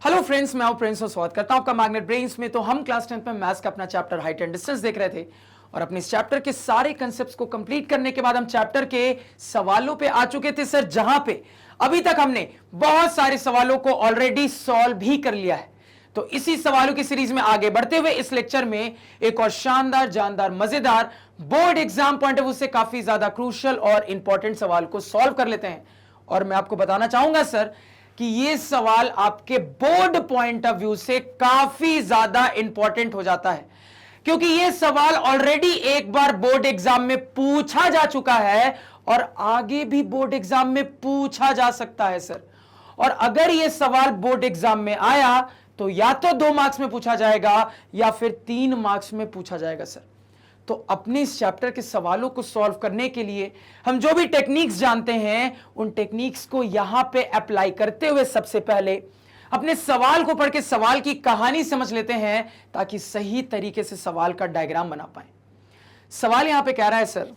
Hello friends, मैं हूं Prince और स्वागत करता हूं आपका मैग्नेट ब्रेन्स में। तो हम क्लास 10th में मैथ्स का अपना चैप्टर हाइट एंड डिस्टेंस देख रहे थे और अपने इस चैप्टर के सारे कंसेप्ट्स को कंप्लीट करने के बाद हम चैप्टर के सवालों पे आ चुके थे सर, जहां पे अभी तक हमने बहुत सारे सवालों को ऑलरेडी सॉल्व भी कर लिया है। तो इसी सवालों की सीरीज में आगे बढ़ते हुए इस लेक्चर में एक और शानदार, जानदार, मजेदार board exam point of view से काफी ज्यादा क्रूशियल और इंपॉर्टेंट सवाल को सॉल्व कर लेते हैं। और मैं आपको बताना चाहूंगा सर कि ये सवाल आपके बोर्ड पॉइंट ऑफ व्यू से काफी ज्यादा इंपॉर्टेंट हो जाता है, क्योंकि ये सवाल ऑलरेडी एक बार बोर्ड एग्जाम में पूछा जा चुका है और आगे भी बोर्ड एग्जाम में पूछा जा सकता है सर। और अगर ये सवाल बोर्ड एग्जाम में आया तो या तो 2 मार्क्स में पूछा जाएगा या फिर 3 मार्क्स में पूछा जाएगा सर। तो अपने इस चैप्टर के सवालों को सॉल्व करने के लिए हम जो भी टेक्निक्स जानते हैं उन टेक्निक्स को यहां पे अप्लाई करते हुए सबसे पहले अपने सवाल को पढ़ के सवाल की कहानी समझ लेते हैं, ताकि सही तरीके से सवाल का डायग्राम बना पाए। सवाल यहां पे कह रहा है sir,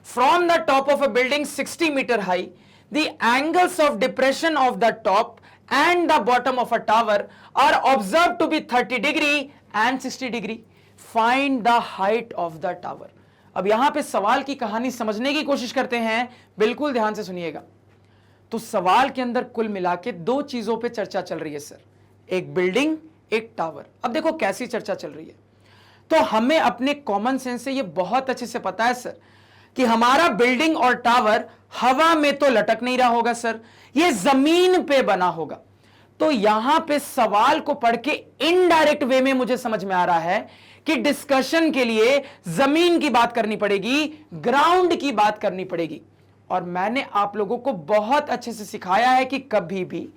from the top of a building 60 metre high the angles of depression of the top and the bottom of a tower are observe to be 30 degree and 60 degree. Find the height of the tower. अब यहां पे सवाल की कहानी समझने की कोशिश करते हैं, बिल्कुल ध्यान से सुनिएगा। तो सवाल के अंदर कुल मिला के 2 चीजों पे चर्चा चल रही है सर, एक बिल्डिंग, एक टावर। अब देखो कैसी चर्चा चल रही है। तो हमें अपने कॉमन सेंस से ये बहुत अच्छे से पता है सर कि हमारा बिल्डिंग और टावर हवा में तो लटक नहीं रहा होगा सर, ये जमीन पे बना होगा। तो यहां पे सवाल को पढ़ के इनडायरेक्ट वे में मुझे समझ में आ रहा है कि डिस्कशन के लिए जमीन की बात करनी पड़ेगी, ग्राउंड की बात करनी पड़ेगी। और मैंने आप लोगों को बहुत अच्छे से सिखाया है कि कभी भी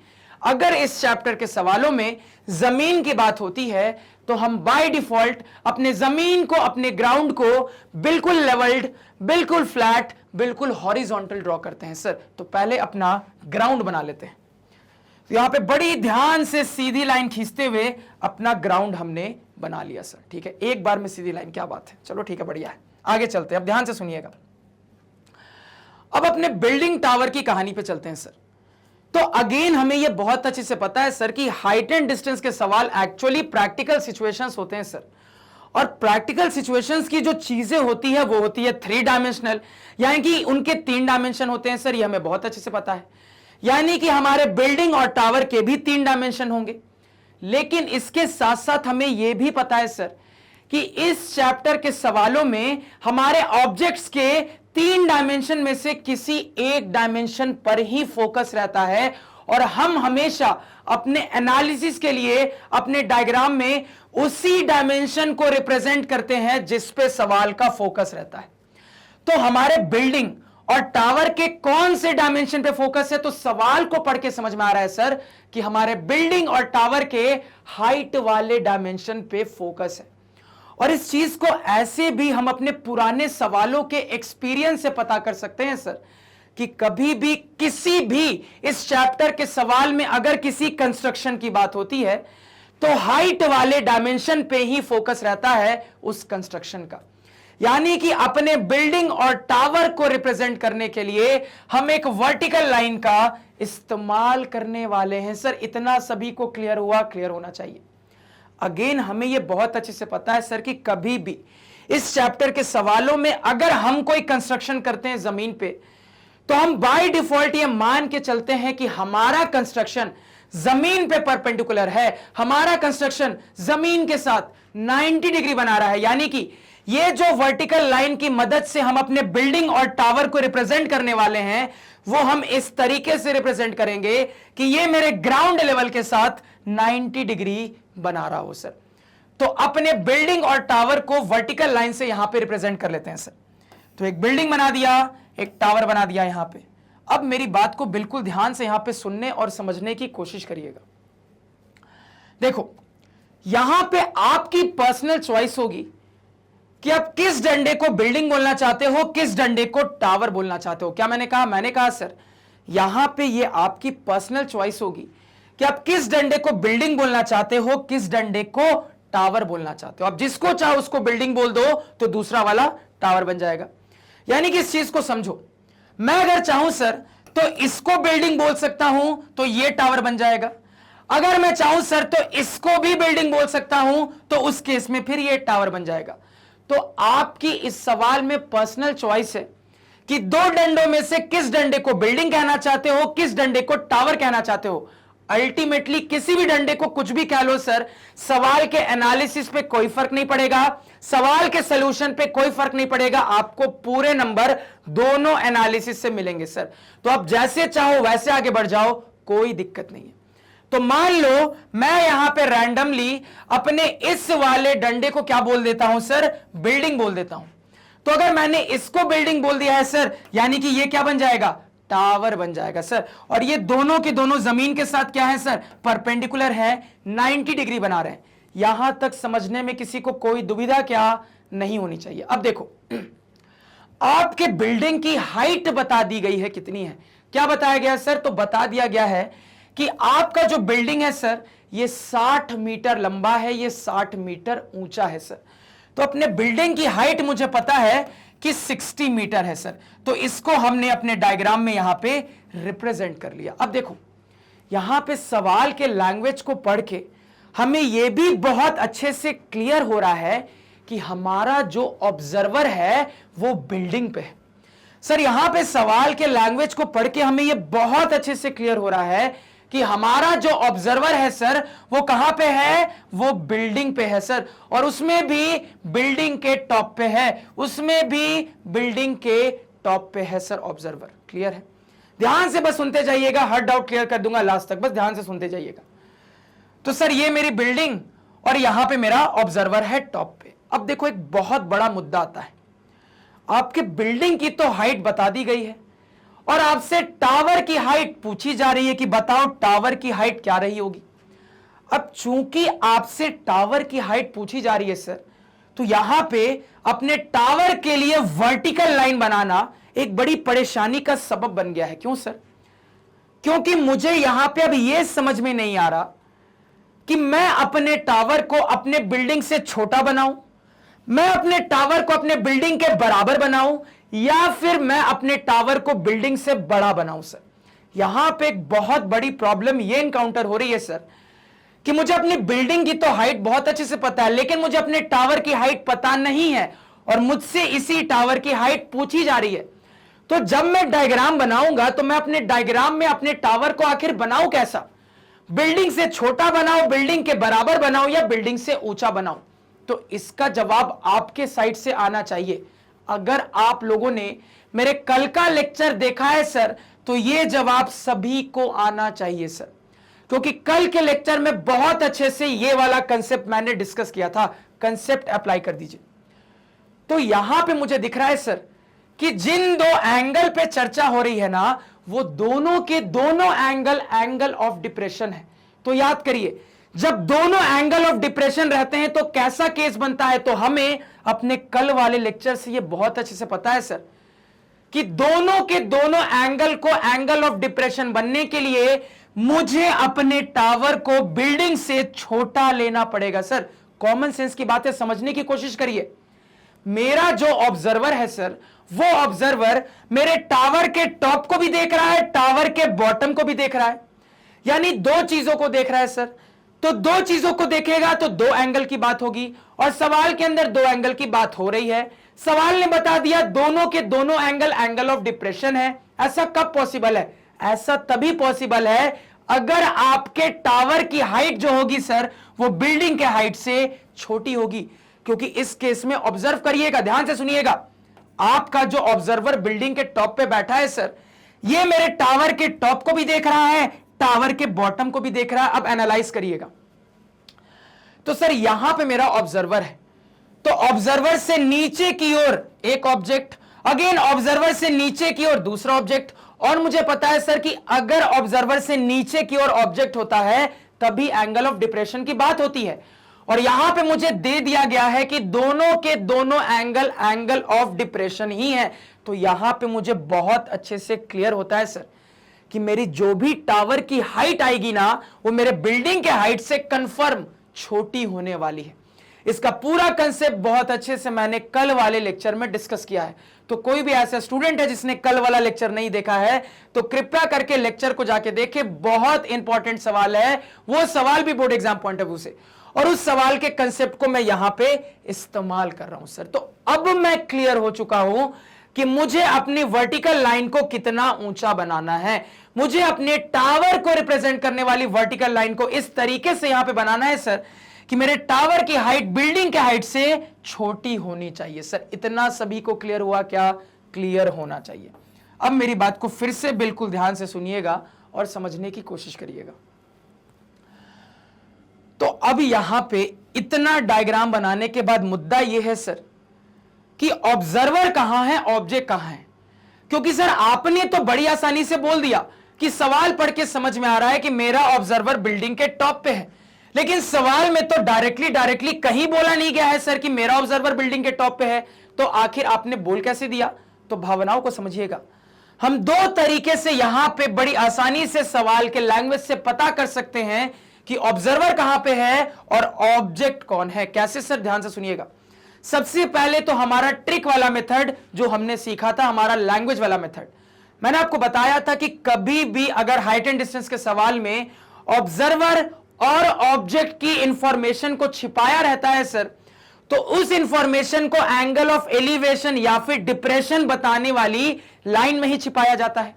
अगर इस चैप्टर के सवालों में जमीन की बात होती है तो हम बाय डिफॉल्ट अपने जमीन को, अपने ग्राउंड को बिल्कुल लेवल्ड, बिल्कुल फ्लैट, बिल्कुल हॉरिजॉन्टल ड्रॉ करते हैं सर। तो पहले अपना ग्राउंड बना लेते हैं। तो यहां पे बड़ी ध्यान से सीधी लाइन खींचते हुए अपना ग्राउंड हमने बना लिया सर। ठीक है, एक बार में सीधी लाइन, क्या बात है। चलो ठीक है, बढ़िया है, आगे चलते हैं। अब ध्यान से सुनिएगा। अब अपने बिल्डिंग टावर की कहानी पे चलते हैं सर। तो अगेन हमें यह बहुत अच्छे से पता है सर कि हाइट एंड डिस्टेंस के सवाल एक्चुअली प्रैक्टिकल सिचुएशंस होते हैं सर। और प्रैक्टिकल सिचुएशंस की जो चीजें होती है वो होती है 3 डायमेंशनल, यानी कि उनके 3 डायमेंशन होते हैं सर। ये हमें बहुत अच्छे से पता है, यानी कि हमारे बिल्डिंग और टावर के भी 3 डायमेंशन होंगे। लेकिन इसके साथ साथ हमें यह भी पता है सर कि इस चैप्टर के सवालों में हमारे ऑब्जेक्ट्स के 3 डायमेंशन में से किसी एक डायमेंशन पर ही फोकस रहता है। और हम हमेशा अपने एनालिसिस के लिए अपने डायग्राम में उसी डायमेंशन को रिप्रेजेंट करते हैं जिस पे सवाल का फोकस रहता है। तो हमारे बिल्डिंग और टावर के कौन से डायमेंशन पे फोकस है, तो सवाल को पढ़ के समझ में आ रहा है सर कि हमारे बिल्डिंग और टावर के हाइट वाले डायमेंशन पे फोकस है। और इस चीज को ऐसे भी हम अपने पुराने सवालों के एक्सपीरियंस से पता कर सकते हैं सर कि कभी भी किसी भी इस चैप्टर के सवाल में अगर किसी कंस्ट्रक्शन की बात होती है तो हाइट वाले डायमेंशन पे ही फोकस रहता है उस कंस्ट्रक्शन का। यानी कि अपने बिल्डिंग और टावर को रिप्रेजेंट करने के लिए हम एक वर्टिकल लाइन का इस्तेमाल करने वाले हैं सर। इतना सभी को क्लियर हुआ? क्लियर होना चाहिए। अगेन हमें यह बहुत अच्छे से पता है सर कि कभी भी इस चैप्टर के सवालों में अगर हम कोई कंस्ट्रक्शन करते हैं जमीन पे तो हम बाय डिफॉल्ट ये मान के चलते हैं कि हमारा कंस्ट्रक्शन जमीन पे परपेंडिकुलर है, हमारा कंस्ट्रक्शन जमीन के साथ 90 डिग्री बना रहा है। यानी कि ये जो वर्टिकल लाइन की मदद से हम अपने बिल्डिंग और टावर को रिप्रेजेंट करने वाले हैं वो हम इस तरीके से रिप्रेजेंट करेंगे कि ये मेरे ग्राउंड लेवल के साथ 90 डिग्री बना रहा हो सर। तो अपने बिल्डिंग और टावर को वर्टिकल लाइन से यहां पे रिप्रेजेंट कर लेते हैं सर। तो एक बिल्डिंग बना दिया, एक टावर बना दिया यहां पे। अब मेरी बात को बिल्कुल ध्यान से यहां पे सुनने और समझने की कोशिश करिएगा। देखो, यहां पे आपकी पर्सनल चॉइस होगी कि आप किस डंडे को बिल्डिंग बोलना चाहते हो, किस डंडे को टावर बोलना चाहते हो। क्या मैंने कहा? मैंने कहा सर यहां पे ये आपकी पर्सनल चॉइस होगी कि आप किस डंडे को बिल्डिंग बोलना चाहते हो, किस डंडे को टावर बोलना चाहते हो। आप जिसको चाहो उसको बिल्डिंग बोल दो तो दूसरा वाला टावर बन जाएगा। यानी कि इस चीज को समझो, मैं अगर चाहूं सर तो इसको बिल्डिंग बोल सकता हूं तो ये टावर बन जाएगा। अगर मैं चाहूं सर तो इसको भी बिल्डिंग बोल सकता हूं, तो उस केस में फिर ये टावर बन जाएगा। तो आपकी इस सवाल में पर्सनल चॉइस है कि दो डंडों में से किस डंडे को बिल्डिंग कहना चाहते हो, किस डंडे को टावर कहना चाहते हो। अल्टीमेटली किसी भी डंडे को कुछ भी कह लो सर, सवाल के एनालिसिस पे कोई फर्क नहीं पड़ेगा, सवाल के सॉल्यूशन पे कोई फर्क नहीं पड़ेगा, आपको पूरे नंबर दोनों एनालिसिस से मिलेंगे सर। तो आप जैसे चाहो वैसे आगे बढ़ जाओ, कोई दिक्कत नहीं है। तो मान लो मैं यहां पे रैंडमली अपने इस वाले डंडे को क्या बोल देता हूं सर, बिल्डिंग बोल देता हूं। तो अगर मैंने इसको बिल्डिंग बोल दिया है सर, यानी कि ये क्या बन जाएगा, टावर बन जाएगा सर। और ये दोनों के दोनों जमीन के साथ क्या है सर, परपेंडिकुलर है, 90 डिग्री बना रहे हैं। यहां तक समझने में किसी को कोई दुविधा क्या नहीं होनी चाहिए। अब देखो, आपके बिल्डिंग की हाइट बता दी गई है, कितनी है, क्या बताया गया सर, तो बता दिया गया है कि आपका जो बिल्डिंग है सर, ये 60 मीटर लंबा है, ये 60 मीटर ऊंचा है सर। तो अपने बिल्डिंग की हाइट मुझे पता है कि 60 मीटर है सर। तो इसको हमने अपने डायग्राम में यहां पे रिप्रेजेंट कर लिया। अब देखो, यहां पे सवाल के लैंग्वेज को पढ़ के हमें यह भी बहुत अच्छे से क्लियर हो रहा है कि हमारा जो ऑब्जर्वर है वो बिल्डिंग पे है सर। यहां पे सवाल के लैंग्वेज को पढ़ के हमें यह बहुत अच्छे से क्लियर हो रहा है कि हमारा जो ऑब्जर्वर है सर, वो कहां पे है, वो बिल्डिंग पे है सर। और उसमें भी बिल्डिंग के टॉप पे है, उसमें भी बिल्डिंग के टॉप पे है सर ऑब्जर्वर। क्लियर है? ध्यान से बस सुनते जाइएगा, हर डाउट क्लियर कर दूंगा लास्ट तक, बस ध्यान से सुनते जाइएगा। तो सर ये मेरी बिल्डिंग और यहां पे मेरा ऑब्जर्वर है टॉप पे। अब देखो, एक बहुत बड़ा मुद्दा आता है। आपके बिल्डिंग की तो हाइट बता दी गई है और आपसे टावर की हाइट पूछी जा रही है कि बताओ टावर की हाइट क्या रही होगी। अब चूंकि आपसे टावर की हाइट पूछी जा रही है सर, तो यहां पे अपने टावर के लिए वर्टिकल लाइन बनाना एक बड़ी परेशानी का सबब बन गया है। क्यों सर? क्योंकि मुझे यहां पे अब यह समझ में नहीं आ रहा कि मैं अपने टावर को अपने बिल्डिंग से छोटा बनाऊं, मैं अपने टावर को अपने बिल्डिंग के बराबर बनाऊं, या फिर मैं अपने टावर को बिल्डिंग से बड़ा बनाऊं सर। यहां पे एक बहुत बड़ी प्रॉब्लम ये इनकाउंटर हो रही है सर कि मुझे अपनी बिल्डिंग की तो हाइट बहुत अच्छे से पता है, लेकिन मुझे अपने टावर की हाइट पता नहीं है और मुझसे इसी टावर की हाइट पूछी जा रही है। तो जब मैं डायग्राम बनाऊंगा तो मैं अपने डायग्राम में अपने टावर को आखिर बनाऊं कैसा, बिल्डिंग से छोटा बनाऊं, बिल्डिंग के बराबर बनाऊं, या बिल्डिंग से ऊंचा बनाऊं? तो इसका जवाब आपके साइड से आना चाहिए। अगर आप लोगों ने मेरे कल का लेक्चर देखा है सर, तो यह जवाब सभी को आना चाहिए सर, क्योंकि कल के लेक्चर में बहुत अच्छे से यह वाला कंसेप्ट मैंने डिस्कस किया था। कंसेप्ट अप्लाई कर दीजिए। तो यहां पे मुझे दिख रहा है सर कि जिन दो एंगल पे चर्चा हो रही है ना, वो दोनों के दोनों एंगल ऑफ डिप्रेशन है। तो याद करिए, जब दोनों एंगल ऑफ डिप्रेशन रहते हैं तो कैसा केस बनता है। तो हमें अपने कल वाले लेक्चर से ये बहुत अच्छे से पता है सर कि दोनों के दोनों एंगल को एंगल ऑफ डिप्रेशन बनने के लिए मुझे अपने टावर को बिल्डिंग से छोटा लेना पड़ेगा सर। कॉमन सेंस की बातें समझने की कोशिश करिए। मेरा जो ऑब्जर्वर है सर, वो ऑब्जर्वर मेरे टावर के टॉप को भी देख रहा है, टावर के बॉटम को भी देख रहा है, यानी दो चीजों को देख रहा है सर। तो दो चीजों को देखेगा तो दो एंगल की बात होगी, और सवाल के अंदर दो एंगल की बात हो रही है। सवाल ने बता दिया दोनों के दोनों एंगल ऑफ डिप्रेशन है। ऐसा कब पॉसिबल है? ऐसा तभी पॉसिबल है अगर आपके टावर की हाइट जो होगी सर, वो बिल्डिंग के हाइट से छोटी होगी। क्योंकि इस केस में ऑब्जर्व करिएगा, ध्यान से सुनिएगा, आपका जो ऑब्जर्वर बिल्डिंग के टॉप पे बैठा है सर, ये मेरे टावर के टॉप को भी देख रहा है, टावर के बॉटम को भी देख रहा है। अब एनालाइज करिएगा। तो सर यहां पे मेरा ऑब्जर्वर है, तो ऑब्जर्वर से नीचे की ओर एक ऑब्जेक्ट, अगेन ऑब्जर्वर से नीचे की ओर दूसरा ऑब्जेक्ट, और मुझे पता है सर कि अगर ऑब्जर्वर से नीचे की ओर ऑब्जेक्ट होता है तभी एंगल ऑफ डिप्रेशन की बात होती है। और यहां पे मुझे दे दिया गया है कि दोनों के दोनों एंगल ऑफ डिप्रेशन ही है। तो यहां पे मुझे बहुत अच्छे से क्लियर होता है सर कि मेरी जो भी टावर की हाइट आएगी ना, वो मेरे बिल्डिंग के हाइट से कंफर्म छोटी होने वाली है। इसका पूरा कंसेप्ट बहुत अच्छे से मैंने कल वाले लेक्चर में डिस्कस किया है। तो कोई भी ऐसा स्टूडेंट है जिसने कल वाला लेक्चर नहीं देखा है तो कृपया करके लेक्चर को जाके देखे, बहुत इंपॉर्टेंट सवाल है, वो सवाल भी board exam point of view से, और उस सवाल के कंसेप्ट को मैं यहां पे इस्तेमाल कर रहा हूं सर। तो अब मैं क्लियर हो चुका हूं कि मुझे अपनी वर्टिकल लाइन को कितना ऊंचा बनाना है, मुझे अपने टावर को रिप्रेजेंट करने वाली वर्टिकल लाइन को इस तरीके से यहां पे बनाना है सर कि मेरे टावर की हाइट बिल्डिंग के हाइट से छोटी होनी चाहिए सर। इतना सभी को क्लियर हुआ क्या? क्लियर होना चाहिए। अब मेरी बात को फिर से बिल्कुल ध्यान से सुनिएगा और समझने की कोशिश करिएगा। तो अब यहां पे इतना डायग्राम बनाने के बाद मुद्दा यह है सर कि ऑब्जर्वर कहां है, ऑब्जेक्ट कहां है। क्योंकि सर आपने तो बड़ी आसानी से बोल दिया कि सवाल पढ़ के समझ में आ रहा है कि मेरा ऑब्जर्वर बिल्डिंग के टॉप पे है, लेकिन सवाल में तो डायरेक्टली कहीं बोला नहीं गया है सर कि मेरा ऑब्जर्वर बिल्डिंग के टॉप पे है। तो आखिर आपने बोल कैसे दिया? तो भावनाओं को समझिएगा। हम दो तरीके से यहां पे बड़ी आसानी से सवाल के लैंग्वेज से पता कर सकते हैं कि ऑब्जर्वर कहां पे है और ऑब्जेक्ट कौन है। कैसे सर? ध्यान से सुनिएगा। सबसे पहले तो हमारा ट्रिक वाला मेथड जो हमने सीखा था, हमारा लैंग्वेज वाला मेथड, मैंने आपको बताया था कि कभी भी अगर हाइट एंड डिस्टेंस के सवाल में ऑब्जर्वर और ऑब्जेक्ट की इंफॉर्मेशन को छिपाया रहता है सर, तो उस इंफॉर्मेशन को एंगल ऑफ एलिवेशन या फिर डिप्रेशन बताने वाली लाइन में ही छिपाया जाता है।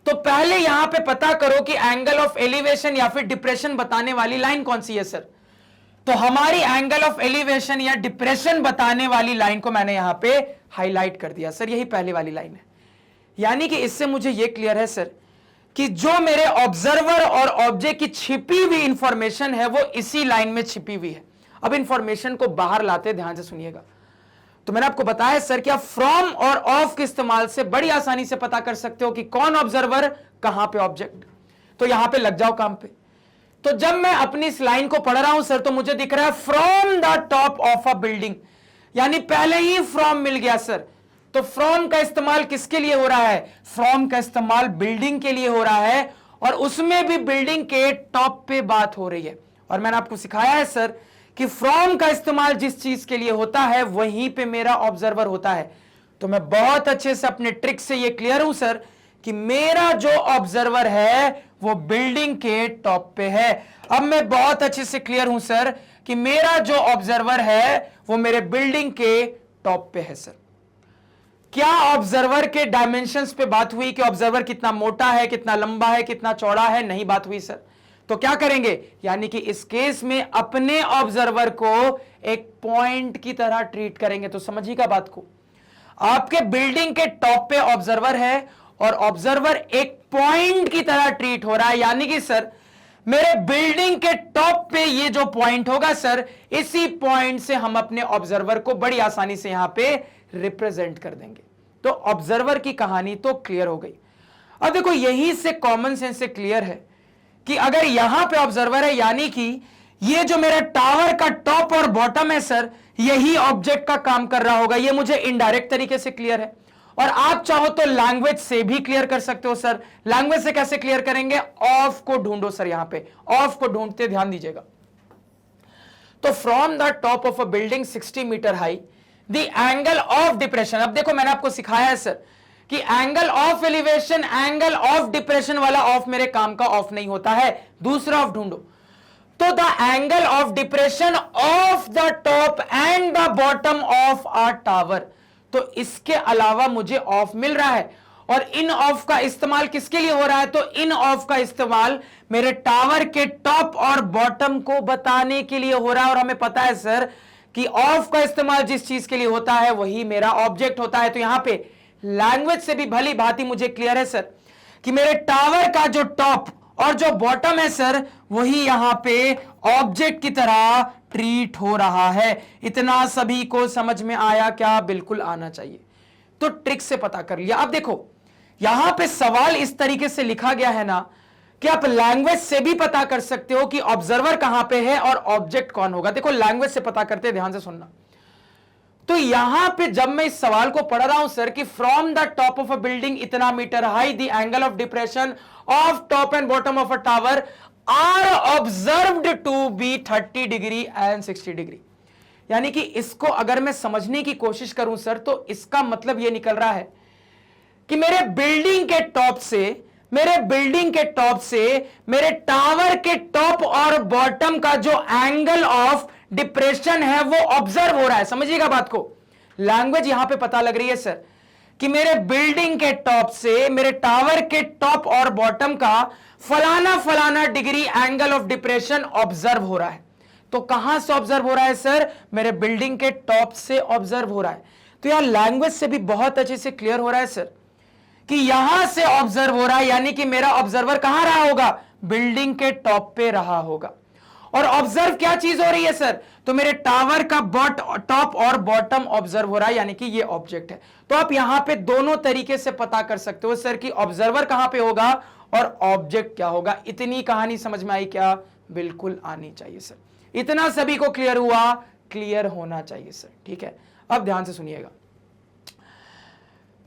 तो पहले यहां पे पता करो कि एंगल ऑफ एलिवेशन या फिर डिप्रेशन बताने वाली लाइन कौन सी है सर। तो हमारी एंगल ऑफ एलिवेशन या डिप्रेशन बताने वाली लाइन को मैंने यहां पे हाईलाइट कर दिया सर, यही पहले वाली लाइन है। यानी कि इससे मुझे यह क्लियर है सर कि जो मेरे ऑब्जर्वर और ऑब्जेक्ट की छिपी हुई इंफॉर्मेशन है वो इसी लाइन में छिपी हुई है। अब इंफॉर्मेशन को बाहर लाते, ध्यान से सुनिएगा। तो मैंने आपको बताया सर कि आप फ्रॉम और ऑफ के इस्तेमाल से बड़ी आसानी से पता कर सकते हो कि कौन ऑब्जर्वर, कहां पे ऑब्जेक्ट। तो यहां पे लग जाओ काम पे। तो जब मैं अपनी इस लाइन को पढ़ रहा हूं सर तो मुझे दिख रहा है from the top of a building, यानी पहले ही फ्रॉम मिल गया सर। तो फ्रॉम का इस्तेमाल किसके लिए हो रहा है? फ्रॉम का इस्तेमाल बिल्डिंग के लिए हो रहा है, और उसमें भी बिल्डिंग के टॉप पे बात हो रही है। और मैंने आपको सिखाया है सर कि फ्रॉम का इस्तेमाल जिस चीज के लिए होता है वहीं पे मेरा ऑब्जर्वर होता है। तो मैं बहुत अच्छे से अपने ट्रिक से ये क्लियर हूं सर कि मेरा जो ऑब्जर्वर है वो बिल्डिंग के टॉप पे है। अब मैं बहुत अच्छे से क्लियर हूं सर कि मेरा जो ऑब्जर्वर है वो मेरे बिल्डिंग के टॉप पे है सर। क्या ऑब्जर्वर के डायमेंशंस पे बात हुई कि ऑब्जर्वर कितना मोटा है, कितना लंबा है, कितना चौड़ा है? नहीं बात हुई सर। तो क्या करेंगे? यानी कि इस केस में अपने ऑब्जर्वर को एक पॉइंट की तरह ट्रीट करेंगे। तो समझिएगा बात को, आपके बिल्डिंग के टॉप पे ऑब्जर्वर है और ऑब्जर्वर एक पॉइंट की तरह ट्रीट हो रहा है। यानी कि सर मेरे बिल्डिंग के टॉप पे ये जो पॉइंट होगा सर, इसी पॉइंट से हम अपने ऑब्जर्वर को बड़ी आसानी से यहां पे रिप्रेजेंट कर देंगे। तो ऑब्जर्वर की कहानी तो क्लियर हो गई। अब देखो यहीं से कॉमन सेंस से क्लियर है कि अगर यहां पे ऑब्जर्वर है, यानी कि ये जो मेरा टावर का टॉप और बॉटम है सर, यही ऑब्जेक्ट का काम कर रहा होगा। ये मुझे इनडायरेक्ट तरीके से क्लियर है। और आप चाहो तो लैंग्वेज से भी क्लियर कर सकते हो सर। लैंग्वेज से कैसे क्लियर करेंगे? ऑफ को ढूंढो सर। यहां पे ऑफ को ढूंढते ध्यान दीजिएगा। तो from the top of a building 60 metre high the angle of depression. अब देखो मैंने आपको सिखाया है सर कि angle of elevation, angle of depression वाला ऑफ मेरे काम का ऑफ नहीं होता है, दूसरा ऑफ ढूंढो। तो the angle of depression of the top and the bottom of a tower. तो इसके अलावा मुझे ऑफ मिल रहा है, और इन ऑफ का इस्तेमाल किसके लिए हो रहा है? तो इन ऑफ का इस्तेमाल मेरे टावर के टॉप और बॉटम को बताने के लिए हो रहा है। और हमें पता है सर कि ऑफ का इस्तेमाल जिस चीज के लिए होता है वही मेरा ऑब्जेक्ट होता है। तो यहां पे लैंग्वेज से भी भली भांति मुझे क्लियर है सर कि मेरे टावर का जो टॉप और जो बॉटम है सर, वही यहां पे ऑब्जेक्ट की तरह ट्रीट हो रहा है। इतना सभी को समझ में आया क्या? बिल्कुल आना चाहिए। तो ट्रिक से पता कर लिया। अब देखो यहां पे सवाल इस तरीके से लिखा गया है ना कि आप लैंग्वेज से भी पता कर सकते हो कि ऑब्जर्वर कहां पे है और ऑब्जेक्ट कौन होगा। देखो लैंग्वेज से पता करते, ध्यान से सुनना। तो यहां पे जब मैं इस सवाल को पढ़ रहा हूं सर कि from the top of a building इतना metre high the angle of depression of top and bottom of a tower are observed to be 30 degree and 60 degree. यानी कि इसको अगर मैं समझने की कोशिश करूं सर, तो इसका मतलब यह निकल रहा है कि मेरे बिल्डिंग के टॉप से मेरे टावर के टॉप और बॉटम का जो एंगल ऑफ डिप्रेशन है वो ऑब्जर्व हो रहा है। समझिएगा बात को, लैंग्वेज यहां पे पता लग रही है सर कि मेरे बिल्डिंग के टॉप से मेरे टावर के टॉप और बॉटम का फलाना फलाना degree angle of depression observe हो रहा है। तो कहां से ऑब्जर्व हो रहा है सर? मेरे बिल्डिंग के टॉप से ऑब्जर्व हो रहा है। तो यहां लैंग्वेज से भी बहुत अच्छे से क्लियर हो रहा है सर कि यहां से ऑब्जर्व हो रहा है, यानी कि मेरा ऑब्जर्वर कहां रहा होगा? बिल्डिंग के टॉप पे रहा होगा। और ऑब्जर्व क्या चीज हो रही है सर? तो मेरे टावर का टॉप और बॉटम ऑब्जर्व हो रहा है, यानी कि ये ऑब्जेक्ट है। तो आप यहां पे दोनों तरीके से पता कर सकते हो सर कि ऑब्जर्वर कहां पे होगा और ऑब्जेक्ट क्या होगा। इतनी कहानी समझ में आई क्या? बिल्कुल आनी चाहिए सर। इतना सभी को क्लियर हुआ? क्लियर होना चाहिए सर, ठीक है। अब ध्यान से सुनिएगा।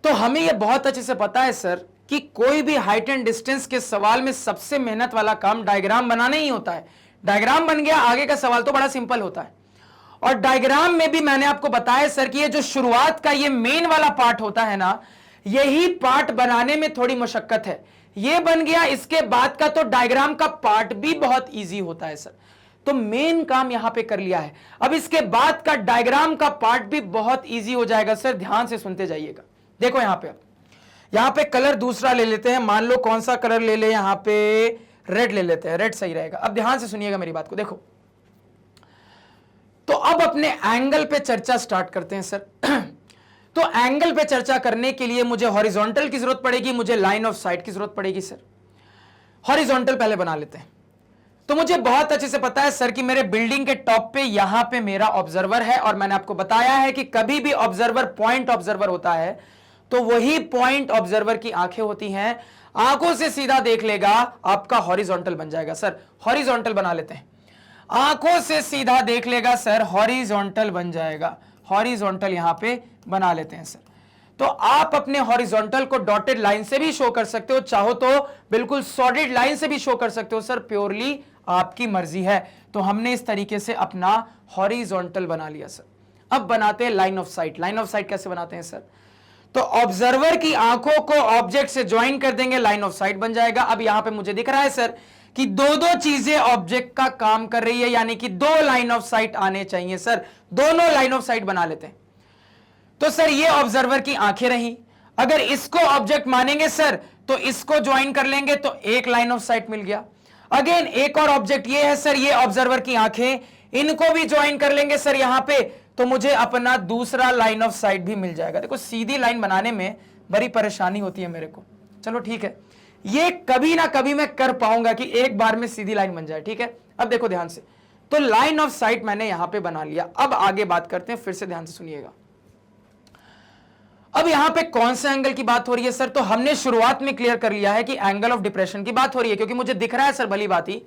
तो हमें यह बहुत अच्छे से पता है सर कि कोई भी हाइट एंड डिस्टेंस के सवाल में सबसे मेहनत वाला काम डायग्राम बनाना ही होता है। डायग्राम बन गया, आगे का सवाल तो बड़ा सिंपल होता है। और डायग्राम में भी मैंने आपको बताया सर कि ये जो शुरुआत का ये मेन वाला पार्ट होता है ना, यही पार्ट बनाने में थोड़ी मशक्कत है। ये बन गया, इसके बाद का तो डायग्राम का पार्ट भी बहुत ईजी होता है सर। तो मेन काम यहां पे कर लिया है। अब इसके बाद का डायग्राम का पार्ट भी बहुत ईजी हो जाएगा सर। ध्यान से सुनते जाइएगा। देखो यहां पे कलर दूसरा ले लेते हैं। मान लो कौन सा कलर ले ले? यहां पे रेड ले लेते हैं, रेड सही रहेगा। अब ध्यान से सुनिएगा मेरी बात को। देखो, तो अब अपने एंगल पे चर्चा स्टार्ट करते हैं सर। तो एंगल पे चर्चा करने के लिए मुझे हॉरिजॉन्टल की जरूरत पड़ेगी, मुझे लाइन ऑफ साइट की जरूरत पड़ेगी सर। हॉरिजॉन्टल पहले बना लेते हैं। तो मुझे बहुत अच्छे से पता है सर कि मेरे बिल्डिंग के टॉप पे यहां पे मेरा ऑब्जर्वर है, और मैंने आपको बताया है कि कभी भी ऑब्जर्वर पॉइंट ऑब्जर्वर होता है तो वही पॉइंट ऑब्जर्वर की आंखें होती हैं। आंखों से सीधा देख लेगा, आपका हॉरिजॉन्टल बन जाएगा सर। हॉरिजॉन्टल बना लेते हैं। आंखों से सीधा देख लेगा सर, हॉरिजॉन्टल बन जाएगा। हॉरिजॉन्टल यहां पे बना लेते हैं सर। तो आप अपने हॉरिजॉन्टल को डॉटेड लाइन से भी शो कर सकते हो, चाहो तो बिल्कुल सॉलिड लाइन से भी शो कर सकते हो सर, प्योरली आपकी मर्जी है। तो हमने इस तरीके से अपना हॉरिजॉन्टल बना लिया सर। अब बनाते हैं line of site. Line of site कैसे बनाते हैं सर? तो ऑब्जर्वर की आंखों को ऑब्जेक्ट से ज्वाइन कर देंगे, लाइन ऑफ साइट बन जाएगा। अब यहां पे मुझे दिख रहा है सर कि दो चीजें ऑब्जेक्ट का काम कर रही है, यानी कि दो लाइन ऑफ साइट आने चाहिए सर। दोनों लाइन ऑफ साइट बना लेते हैं। तो सर ये ऑब्जर्वर की आंखें रही, अगर इसको ऑब्जेक्ट मानेंगे सर तो इसको ज्वाइन कर लेंगे तो एक लाइन ऑफ साइट मिल गया। अगेन एक और ऑब्जेक्ट ये है सर, ये ऑब्जर्वर की आंखें, इनको भी ज्वाइन कर लेंगे सर यहां पे, तो मुझे अपना दूसरा लाइन ऑफ साइट भी मिल जाएगा। देखो सीधी लाइन बनाने में बड़ी परेशानी होती है मेरे को। चलो ठीक है, ये कभी ना कभी मैं कर पाऊंगा कि एक बार में सीधी लाइन बन जाए, ठीक है। अब देखो ध्यान से, तो लाइन ऑफ साइट मैंने यहां पे बना लिया। अब आगे बात करते हैं, फिर से ध्यान से सुनिएगा। अब यहां पे कौन से एंगल की बात हो रही है सर? तो हमने शुरुआत में क्लियर कर लिया है कि एंगल ऑफ डिप्रेशन की बात हो रही है, क्योंकि मुझे दिख रहा है सर भली बात ही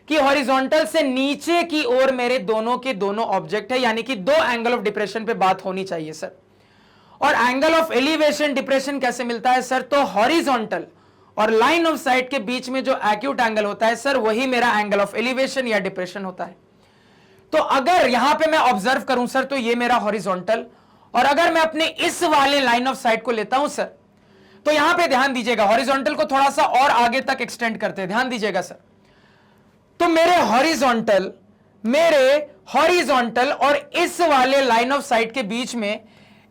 कि हॉरिजॉन्टल से नीचे की ओर मेरे दोनों के दोनों ऑब्जेक्ट है, यानी कि दो एंगल ऑफ डिप्रेशन पे बात होनी चाहिए सर। और एंगल ऑफ एलिवेशन डिप्रेशन कैसे मिलता है सर? तो हॉरिजॉन्टल और लाइन ऑफ साइट के बीच में जो एक्यूट एंगल होता है सर, वही मेरा एंगल ऑफ एलिवेशन या डिप्रेशन होता है। तो अगर यहां पे मैं ऑब्जर्व करूं सर, तो ये मेरा हॉरिजॉन्टल, और अगर मैं अपने इस वाले लाइन ऑफ साइट को लेता हूं सर, तो यहां पे ध्यान दीजिएगा, हॉरिजॉन्टल को थोड़ा सा और आगे तक एक्सटेंड करते हैं, ध्यान दीजिएगा सर। तो मेरे हॉरिजॉन्टल और इस वाले लाइन ऑफ साइट के बीच में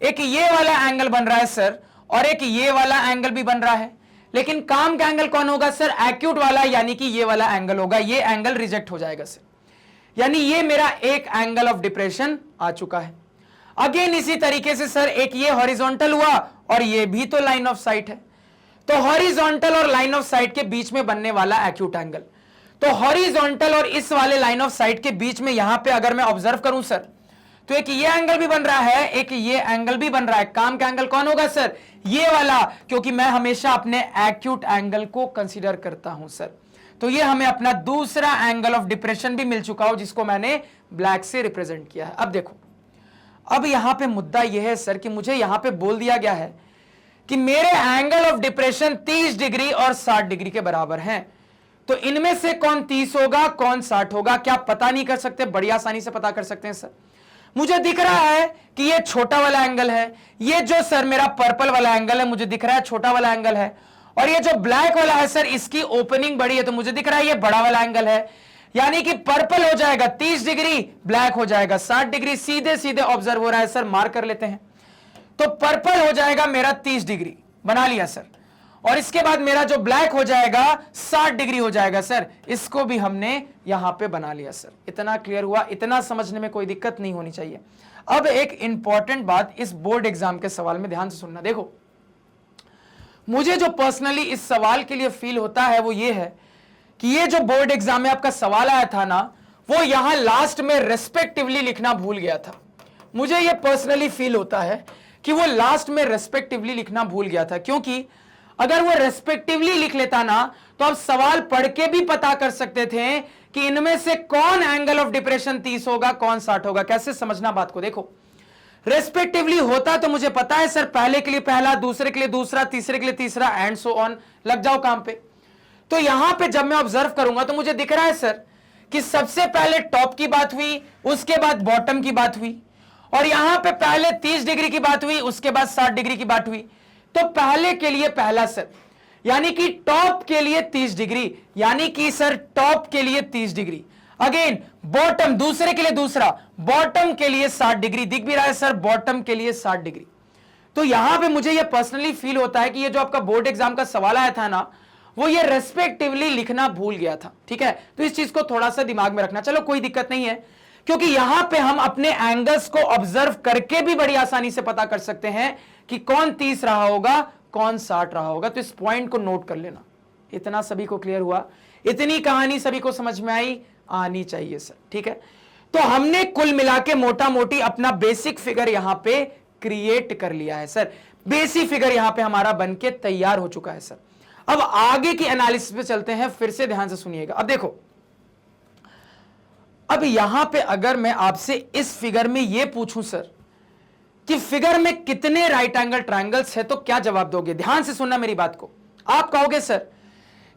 एक ये वाला एंगल बन रहा है सर, और एक ये वाला एंगल भी बन रहा है। लेकिन काम का एंगल कौन होगा सर? एक्यूट वाला, यानी कि ये वाला एंगल होगा। ये एंगल रिजेक्ट हो जाएगा सर, यानी ये मेरा एक एंगल ऑफ डिप्रेशन आ चुका है। अगेन इसी तरीके से सर एक ये हॉरिजॉन्टल हुआ और ये भी तो लाइन ऑफ साइट है। तो हॉरिजॉन्टल और लाइन ऑफ साइट के बीच में बनने वाला एक्यूट एंगल, तो हॉरिजॉन्टल और इस वाले लाइन ऑफ साइट के बीच में यहां पे अगर मैं ऑब्जर्व करूं सर, तो एक ये एंगल भी बन रहा है, एक ये एंगल भी बन रहा है। काम का एंगल कौन होगा सर? ये वाला, क्योंकि मैं हमेशा अपने एक्यूट एंगल को कंसीडर करता हूं सर। तो ये हमें अपना दूसरा एंगल ऑफ डिप्रेशन भी मिल चुका हो, जिसको मैंने ब्लैक से रिप्रेजेंट किया है। अब देखो, अब यहां पे मुद्दा यह है सर कि मुझे यहां पे बोल दिया गया है कि मेरे एंगल ऑफ डिप्रेशन 30 डिग्री और 60 डिग्री के बराबर हैं। तो इनमें से कौन 30 होगा, कौन 60 होगा, क्या पता नहीं कर सकते? बड़ी आसानी से पता कर सकते हैं सर। मुझे दिख रहा है कि ये छोटा वाला एंगल है, ये जो सर मेरा पर्पल वाला एंगल है मुझे दिख रहा है छोटा वाला एंगल है, और ये जो ब्लैक वाला है सर इसकी ओपनिंग बड़ी है तो मुझे दिख रहा है ये बड़ा वाला एंगल है। यानी कि पर्पल हो जाएगा 30 डिग्री, ब्लैक हो जाएगा 60 डिग्री, सीधे सीधे ऑब्जर्व हो रहा है सर, मार्क कर लेते हैं। तो पर्पल हो जाएगा मेरा 30 डिग्री, बना लिया सर, और इसके बाद मेरा जो ब्लैक हो जाएगा 60 डिग्री हो जाएगा सर, इसको भी हमने यहां पे बना लिया सर। इतना क्लियर हुआ? इतना समझने में कोई दिक्कत नहीं होनी चाहिए। अब एक इंपॉर्टेंट बात इस बोर्ड एग्जाम के सवाल में ध्यान से सुनना। देखो, मुझे जो पर्सनली इस सवाल के लिए फील होता है वो ये है कि ये जो बोर्ड एग्जाम में आपका सवाल आया था ना, वो यहां लास्ट में रेस्पेक्टिवली लिखना भूल गया था। मुझे ये पर्सनली फील होता है कि वो लास्ट में रेस्पेक्टिवली लिखना भूल गया था, क्योंकि अगर वो रेस्पेक्टिवली लिख लेता ना तो आप सवाल पढ़ के भी पता कर सकते थे कि इनमें से कौन एंगल ऑफ डिप्रेशन 30 होगा, कौन 60 होगा। कैसे समझना बात को, देखो रेस्पेक्टिवली होता तो मुझे पता है सर, पहले के लिए पहला, दूसरे के लिए दूसरा, तीसरे के लिए तीसरा, एंड सो ऑन, लग जाओ काम पे। तो यहां पे जब मैं ऑब्जर्व करूंगा तो मुझे दिख रहा है सर कि सबसे पहले टॉप की बात हुई, उसके बाद बॉटम की बात हुई, और यहां पे पहले 30 डिग्री की बात हुई, उसके बाद 60 डिग्री की बात हुई। तो पहले के लिए पहला सर, यानी कि टॉप के लिए 30 डिग्री, यानी कि सर टॉप के लिए 30 डिग्री। अगेन बॉटम, दूसरे के लिए दूसरा, बॉटम के लिए 60 डिग्री, दिख भी रहा है सर, बॉटम के लिए 60 डिग्री। तो यहां पे मुझे यह पर्सनली फील होता है कि ये जो आपका बोर्ड एग्जाम का सवाल आया था ना, वो ये रेस्पेक्टिवली लिखना भूल गया था। ठीक है, तो इस चीज को थोड़ा सा दिमाग में रखना। चलो कोई दिक्कत नहीं है, क्योंकि यहां पे हम अपने एंगल्स को ऑब्जर्व करके भी बड़ी आसानी से पता कर सकते हैं कि कौन 30 रहा होगा, कौन 60 रहा होगा। तो इस पॉइंट को नोट कर लेना। इतना सभी को क्लियर हुआ? इतनी कहानी सभी को समझ में आई? आनी चाहिए सर। ठीक है, तो हमने कुल मिला के मोटा मोटी अपना बेसिक फिगर यहां पे क्रिएट कर लिया है सर। बेसिक फिगर यहां पे हमारा बनके तैयार हो चुका है सर। अब आगे की एनालिसिस पे चलते हैं, फिर से ध्यान से सुनिएगा। अब देखो, अब यहां पे अगर मैं आपसे इस फिगर में यह पूछूं सर कि फिगर में कितने राइट एंगल ट्रायंगल्स है, तो क्या जवाब दोगे? ध्यान से सुनना मेरी बात को। आप कहोगे सर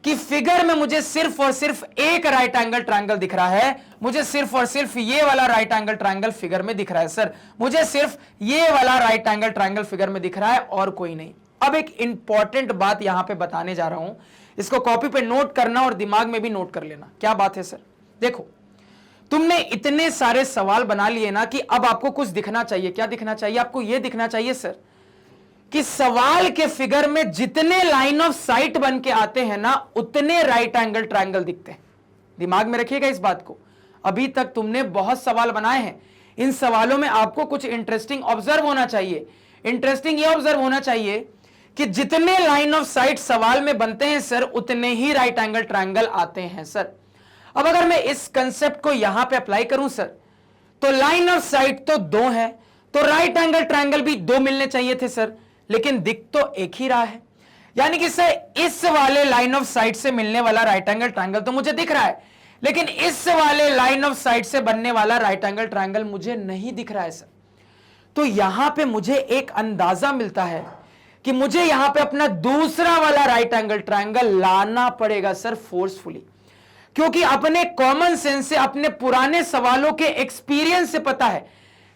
कि फिगर में मुझे सिर्फ और सिर्फ एक राइट एंगल ट्रायंगल दिख रहा है, मुझे सिर्फ और सिर्फ ये वाला राइट एंगल ट्रायंगल फिगर में दिख रहा है सर, मुझे सिर्फ ये वाला राइट एंगल ट्रायंगल फिगर में दिख रहा है और कोई नहीं। अब एक इंपॉर्टेंट बात यहां पे बताने जा रहा हूं, इसको कॉपी पे नोट करना और दिमाग में भी नोट कर लेना। क्या बात है सर? देखो, तुमने इतने सारे सवाल बना लिए ना कि अब आपको कुछ दिखना चाहिए। क्या दिखना चाहिए? आपको यह दिखना चाहिए सर कि सवाल के फिगर में जितने लाइन ऑफ साइट बन के आते हैं ना, उतने राइट एंगल ट्रायंगल दिखते हैं। दिमाग में रखिएगा इस बात को। अभी तक तुमने बहुत सवाल बनाए हैं, इन सवालों में आपको कुछ इंटरेस्टिंग ऑब्जर्व होना चाहिए। इंटरेस्टिंग यह ऑब्जर्व होना चाहिए कि जितने लाइन ऑफ साइट सवाल में बनते हैं सर, उतने ही राइट एंगल ट्रायंगल आते हैं सर। अब अगर मैं इस कंसेप्ट को यहां पे अप्लाई करूं सर, तो लाइन ऑफ साइट तो 2 है, तो राइट एंगल ट्रायंगल भी 2 मिलने चाहिए थे सर, लेकिन दिख तो एक ही रहा है। यानी कि सर इस वाले लाइन ऑफ साइट से मिलने वाला राइट एंगल ट्रायंगल तो मुझे दिख रहा है, लेकिन इस वाले लाइन ऑफ साइट से बनने वाला राइट एंगल ट्रायंगल मुझे नहीं दिख रहा है सर। तो यहां पे मुझे एक अंदाजा मिलता है कि मुझे यहां पे अपना दूसरा वाला राइट एंगल ट्रायंगल लाना पड़ेगा सर, फोर्सफुली। क्योंकि अपने कॉमन सेंस से, अपने पुराने सवालों के एक्सपीरियंस से पता है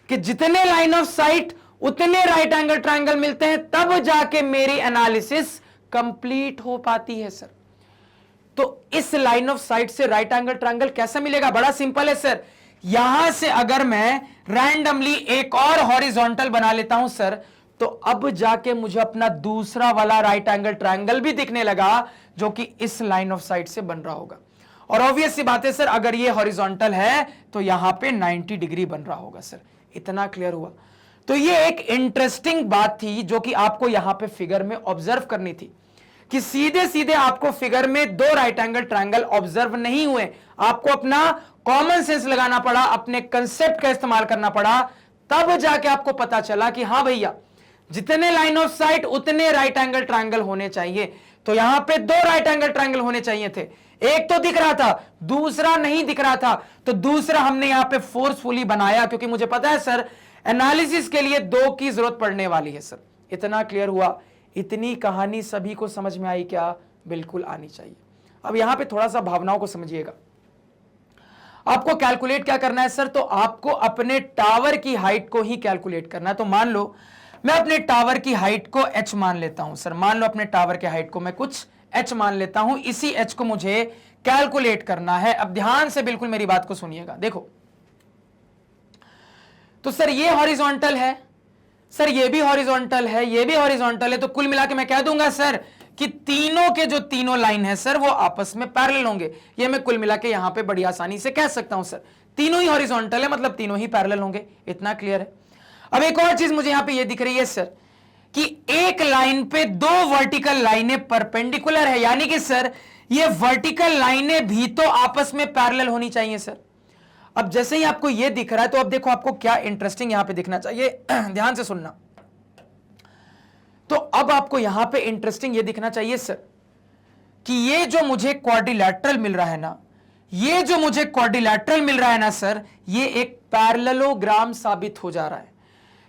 कि जितने लाइन ऑफ साइट उतने राइट एंगल ट्रायंगल मिलते हैं, तब जाके मेरी एनालिसिस कंप्लीट हो पाती है सर। तो इस लाइन ऑफ साइट से राइट एंगल ट्रायंगल कैसे मिलेगा? बड़ा सिंपल है सर। यहां से अगर मैं रैंडमली एक और हॉरिजॉन्टल बना लेता हूं सर, तो अब जाके मुझे अपना दूसरा वाला राइट एंगल ट्रायंगल भी दिखने लगा, जो कि इस लाइन ऑफ साइट से बन रहा होगा। और ऑब्वियस सी बात है सर, अगर ये हॉरिजॉन्टल है तो यहां पे 90 डिग्री बन रहा होगा सर। इतना क्लियर हुआ? तो ये एक इंटरेस्टिंग बात थी जो कि आपको यहां पे फिगर में ऑब्जर्व करनी थी, कि सीधे सीधे आपको फिगर में 2 राइट एंगल ट्रायंगल ऑब्जर्व नहीं हुए, आपको अपना कॉमन सेंस लगाना पड़ा, अपने कंसेप्ट का इस्तेमाल करना पड़ा, तब जाके आपको पता चला कि हां भैया, जितने लाइन ऑफ साइट उतने राइट एंगल ट्रायंगल होने चाहिए। तो यहां पे 2 राइट एंगल ट्रायंगल होने चाहिए थे, एक तो दिख रहा था, दूसरा नहीं दिख रहा था। तो दूसरा हमने यहां पे फोर्सफुली बनाया, क्योंकि मुझे पता है सर एनालिसिस के लिए 2 की जरूरत पड़ने वाली है सर। इतना क्लियर हुआ? इतनी कहानी सभी को समझ में आई क्या? बिल्कुल आनी चाहिए। अब यहां पे थोड़ा सा भावनाओं को समझिएगा। आपको कैलकुलेट क्या करना है सर, तो आपको अपने टावर की हाइट को ही कैलकुलेट करना है। तो मान लो मैं अपने टावर की हाइट को h मान लेता हूं सर, मान लो अपने टावर के हाइट को मैं कुछ h मान लेता हूं, इसी h को मुझे कैलकुलेट करना है। अब ध्यान से बिल्कुल मेरी बात को सुनिएगा, देखो तो सर ये हॉरिजॉन्टल है सर, ये भी हॉरिजॉन्टल है, ये भी हॉरिजॉन्टल है, तो कुल मिला के मैं कह दूंगा सर कि तीनों के जो तीनों लाइन है सर वो आपस में पैरेलल होंगे। ये मैं कुल मिला के यहां पे बड़ी आसानी से कह सकता हूं सर, तीनों ही हॉरिजॉन्टल है मतलब तीनों ही पैरेलल होंगे। इतना क्लियर है। अब एक और चीज मुझे यहां पे ये दिख रही है सर कि एक लाइन पे दो वर्टिकल लाइनें परपेंडिकुलर है, यानी कि सर ये वर्टिकल लाइनें भी तो आपस में पैरेलल होनी चाहिए सर। अब जैसे ही आपको ये दिख रहा है तो अब देखो आपको क्या इंटरेस्टिंग यहां पे दिखना चाहिए, ध्यान से सुनना। तो अब आपको यहां पे इंटरेस्टिंग ये दिखना चाहिए सर कि ये जो मुझे क्वाड्रिलैटरल मिल रहा है ना, ये जो मुझे क्वाड्रिलैटरल मिल रहा है ना सर, ये एक पैरेललोग्राम साबित हो जा रहा है,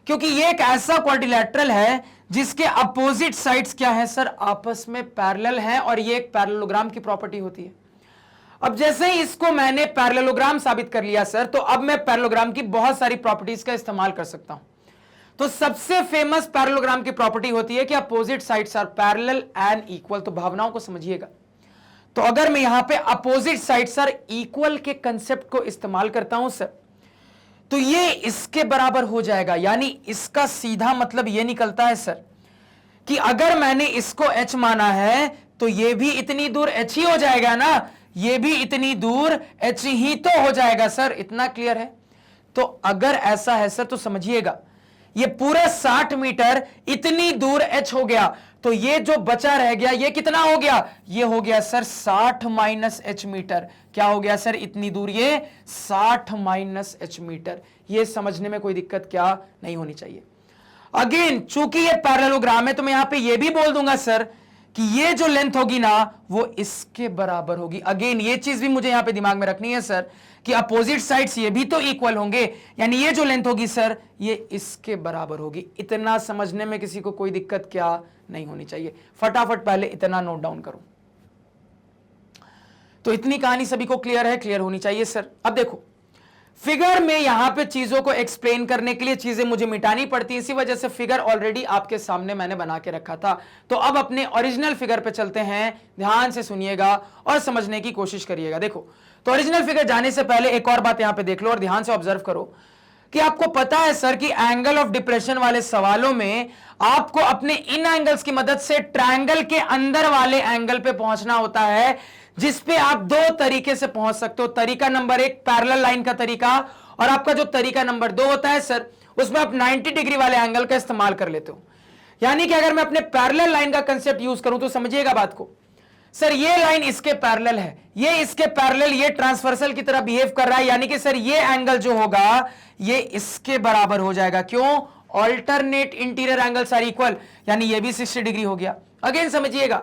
क्योंकि ये एक ऐसा क्वाड्रिलैटरल है जिसके अपोजिट साइड्स क्या है सर, आपस में पैरेलल है, और ये एक पैरेललोग्राम की प्रॉपर्टी होती है। अब जैसे ही इसको मैंने पैरेललोग्राम साबित कर लिया सर, तो अब मैं पैरेललोग्राम की बहुत सारी प्रॉपर्टीज का इस्तेमाल कर सकता हूं। तो सबसे फेमस पैरेललोग्राम की प्रॉपर्टी होती है कि opposite sides are parallel and equal. तो भावनाओं को समझिएगा, तो अगर मैं यहां पे अपोजिट साइड्स आर इक्वल के कंसेप्ट को इस्तेमाल करता हूं सर, तो ये इसके बराबर हो जाएगा, यानी इसका सीधा मतलब ये निकलता है सर कि अगर मैंने इसको h माना है तो ये भी इतनी दूर h ही हो जाएगा ना, ये भी इतनी दूर h ही तो हो जाएगा सर। इतना क्लियर है। तो अगर ऐसा है सर तो समझिएगा ये पूरा 60 मीटर इतनी दूर h हो गया, तो ये जो बचा रह गया ये कितना हो गया, ये हो गया सर 60 माइनस h मीटर। क्या हो गया सर, इतनी दूर ये 60 माइनस h मीटर। ये समझने में कोई दिक्कत क्या नहीं होनी चाहिए। अगेन चूंकि ये पैरेललोग्राम है तो मैं यहां पे ये भी बोल दूंगा सर कि ये जो लेंथ होगी ना वो इसके बराबर होगी। अगेन ये चीज भी मुझे यहां पे दिमाग में रखनी है सर कि अपोजिट साइड्स ये भी तो इक्वल होंगे, यानी ये जो लेंथ होगी सर ये इसके बराबर होगी। इतना समझने में किसी को कोई दिक्कत क्या नहीं होनी चाहिए। फटाफट पहले इतना नोट डाउन करो। तो इतनी कहानी सभी को क्लियर है, क्लियर होनी चाहिए सर। अब देखो फिगर में यहां पे चीजों को एक्सप्लेन करने के लिए चीजें मुझे मिटानी पड़ती है, इसी वजह से फिगर ऑलरेडी आपके सामने मैंने बना के रखा था। तो अब अपने ओरिजिनल फिगर पे चलते हैं, ध्यान से सुनिएगा और समझने की कोशिश करिएगा। देखो तो ओरिजिनल फिगर जाने से पहले एक और बात यहां पे देख लो और ध्यान से ऑब्जर्व करो कि आपको पता है सर कि एंगल ऑफ डिप्रेशन वाले सवालों में आपको अपने इन एंगल्स की मदद से ट्रायंगल के अंदर वाले एंगल पे पहुंचना होता है, जिसपे आप दो तरीके से पहुंच सकते हो। तरीका नंबर 1 पैरेलल लाइन का तरीका, और आपका जो तरीका नंबर 2 होता है सर उसमें आप 90 डिग्री वाले एंगल का इस्तेमाल कर लेते हो। यानी कि अगर मैं अपने पैरेलल लाइन का कंसेप्ट यूज करूं तो समझिएगा बात को, सर ये लाइन इसके पैरेलल है, ये इसके पैरेलल, ये ट्रांसवर्सल की तरह बिहेव कर रहा है, यानी कि सर ये एंगल जो होगा ये इसके बराबर हो जाएगा। क्यों, alternate interior angles are equal, यानी ये भी 60 डिग्री हो गया। अगेन समझिएगा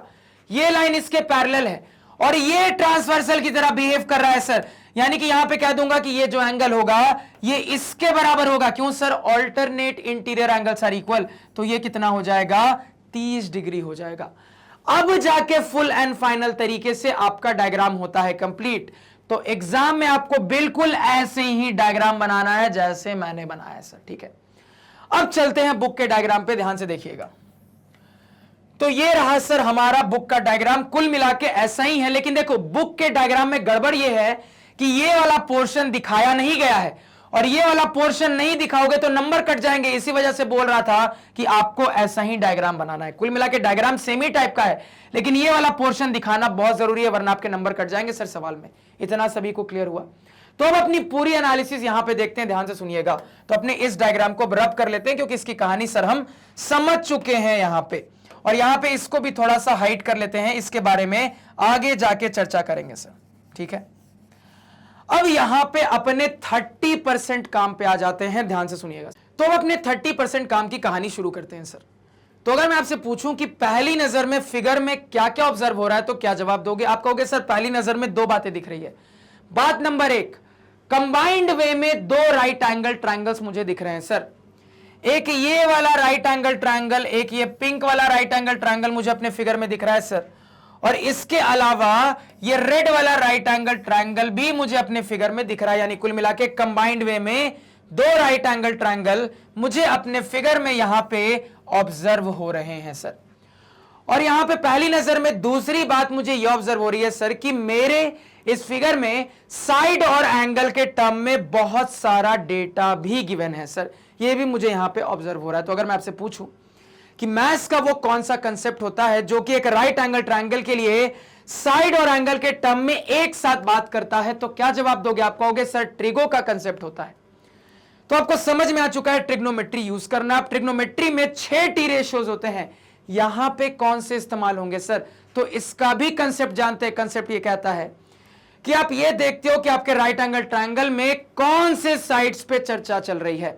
ये लाइन इसके पैरेलल है और ये ट्रांसवर्सल की तरह बिहेव कर रहा है सर, यानी कि यहां पे कह दूंगा कि ये जो एंगल होगा ये इसके बराबर होगा। क्यों sir, alternate interior angles are equal, तो ये कितना हो जाएगा, 30 डिग्री हो जाएगा। अब जाके फुल एंड फाइनल तरीके से आपका डायग्राम होता है कंप्लीट। तो एग्जाम में आपको बिल्कुल ऐसे ही डायग्राम बनाना है जैसे मैंने बनाया है सर, ठीक है। अब चलते हैं बुक के डायग्राम पे, ध्यान से देखिएगा। तो ये रहा सर हमारा बुक का डायग्राम, कुल मिला के ऐसा ही है। लेकिन देखो बुक के डायग्राम में गड़बड़ ये है कि ये वाला पोर्शन दिखाया नहीं गया है, और ये वाला पोर्शन नहीं दिखाओगे तो नंबर कट जाएंगे। इसी वजह से बोल रहा था कि आपको ऐसा ही डायग्राम बनाना है। कुल मिला के डायग्राम सेम ही टाइप का है, लेकिन ये वाला पोर्शन दिखाना बहुत जरूरी है, वरना आपके नंबर कट जाएंगे सर सवाल में। इतना सभी को क्लियर हुआ। तो अब अपनी पूरी एनालिसिस यहां पे देखते हैं, ध्यान से सुनिएगा। तो अपने इस डायग्राम को रब कर लेते हैं, क्योंकि इसकी कहानी सर हम समझ चुके हैं यहां पे, और यहां पे इसको भी थोड़ा सा हाइड कर लेते हैं, इसके बारे में आगे जाके चर्चा करेंगे सर, ठीक है। अब यहां पे अपने 30% काम पे आ जाते हैं, ध्यान से सुनिएगा। तो अब अपने 30% काम की कहानी शुरू करते हैं सर। तो अगर मैं आपसे पूछूं कि पहली नजर में फिगर में क्या क्या ऑब्जर्व हो रहा है, तो क्या जवाब दोगे? आप कहोगे सर पहली नजर में दो बातें दिख रही है। बात नंबर 1, कंबाइंड वे में दो राइट एंगल ट्रायंगल्स मुझे दिख रहे हैं सर। एक ये वाला राइट एंगल ट्रायंगल, एक ये पिंक वाला राइट एंगल ट्रायंगल मुझे अपने फिगर में दिख रहा है सर। और इसके अलावा ये रेड वाला राइट एंगल ट्रायंगल भी मुझे अपने फिगर में दिख रहा है, यानी कुल मिला के कंबाइंड वे में दो राइट एंगल ट्रायंगल मुझे अपने फिगर में यहां पे ऑब्जर्व हो रहे हैं सर। और यहां पे पहली नजर में दूसरी बात मुझे यह ऑब्जर्व हो रही है सर कि मेरे इस फिगर में साइड और एंगल के टर्म में बहुत सारा डेटा भी गिवन है सर, यह भी मुझे यहां पे ऑब्जर्व हो रहा है। तो अगर मैं आपसे पूछूं कि मैथ्स का वो कौन सा कंसेप्ट होता है जो कि एक राइट एंगल ट्रायंगल के लिए साइड और एंगल के टर्म में एक साथ बात करता है, तो क्या जवाब दोगे? आप कहोगे सर ट्रिगो का कंसेप्ट होता है। तो आपको समझ में आ चुका है ट्रिग्नोमेट्री यूज करना। आप ट्रिग्नोमेट्री में 6 टी रेशियोज होते हैं, यहां पे कौन से इस्तेमाल होंगे सर? तो इसका भी कंसेप्ट जानते हैं। कंसेप्ट ये कहता है कि आप ये देखते हो कि आपके राइट एंगल ट्रायंगल में कौन से साइड्स पे चर्चा चल रही है,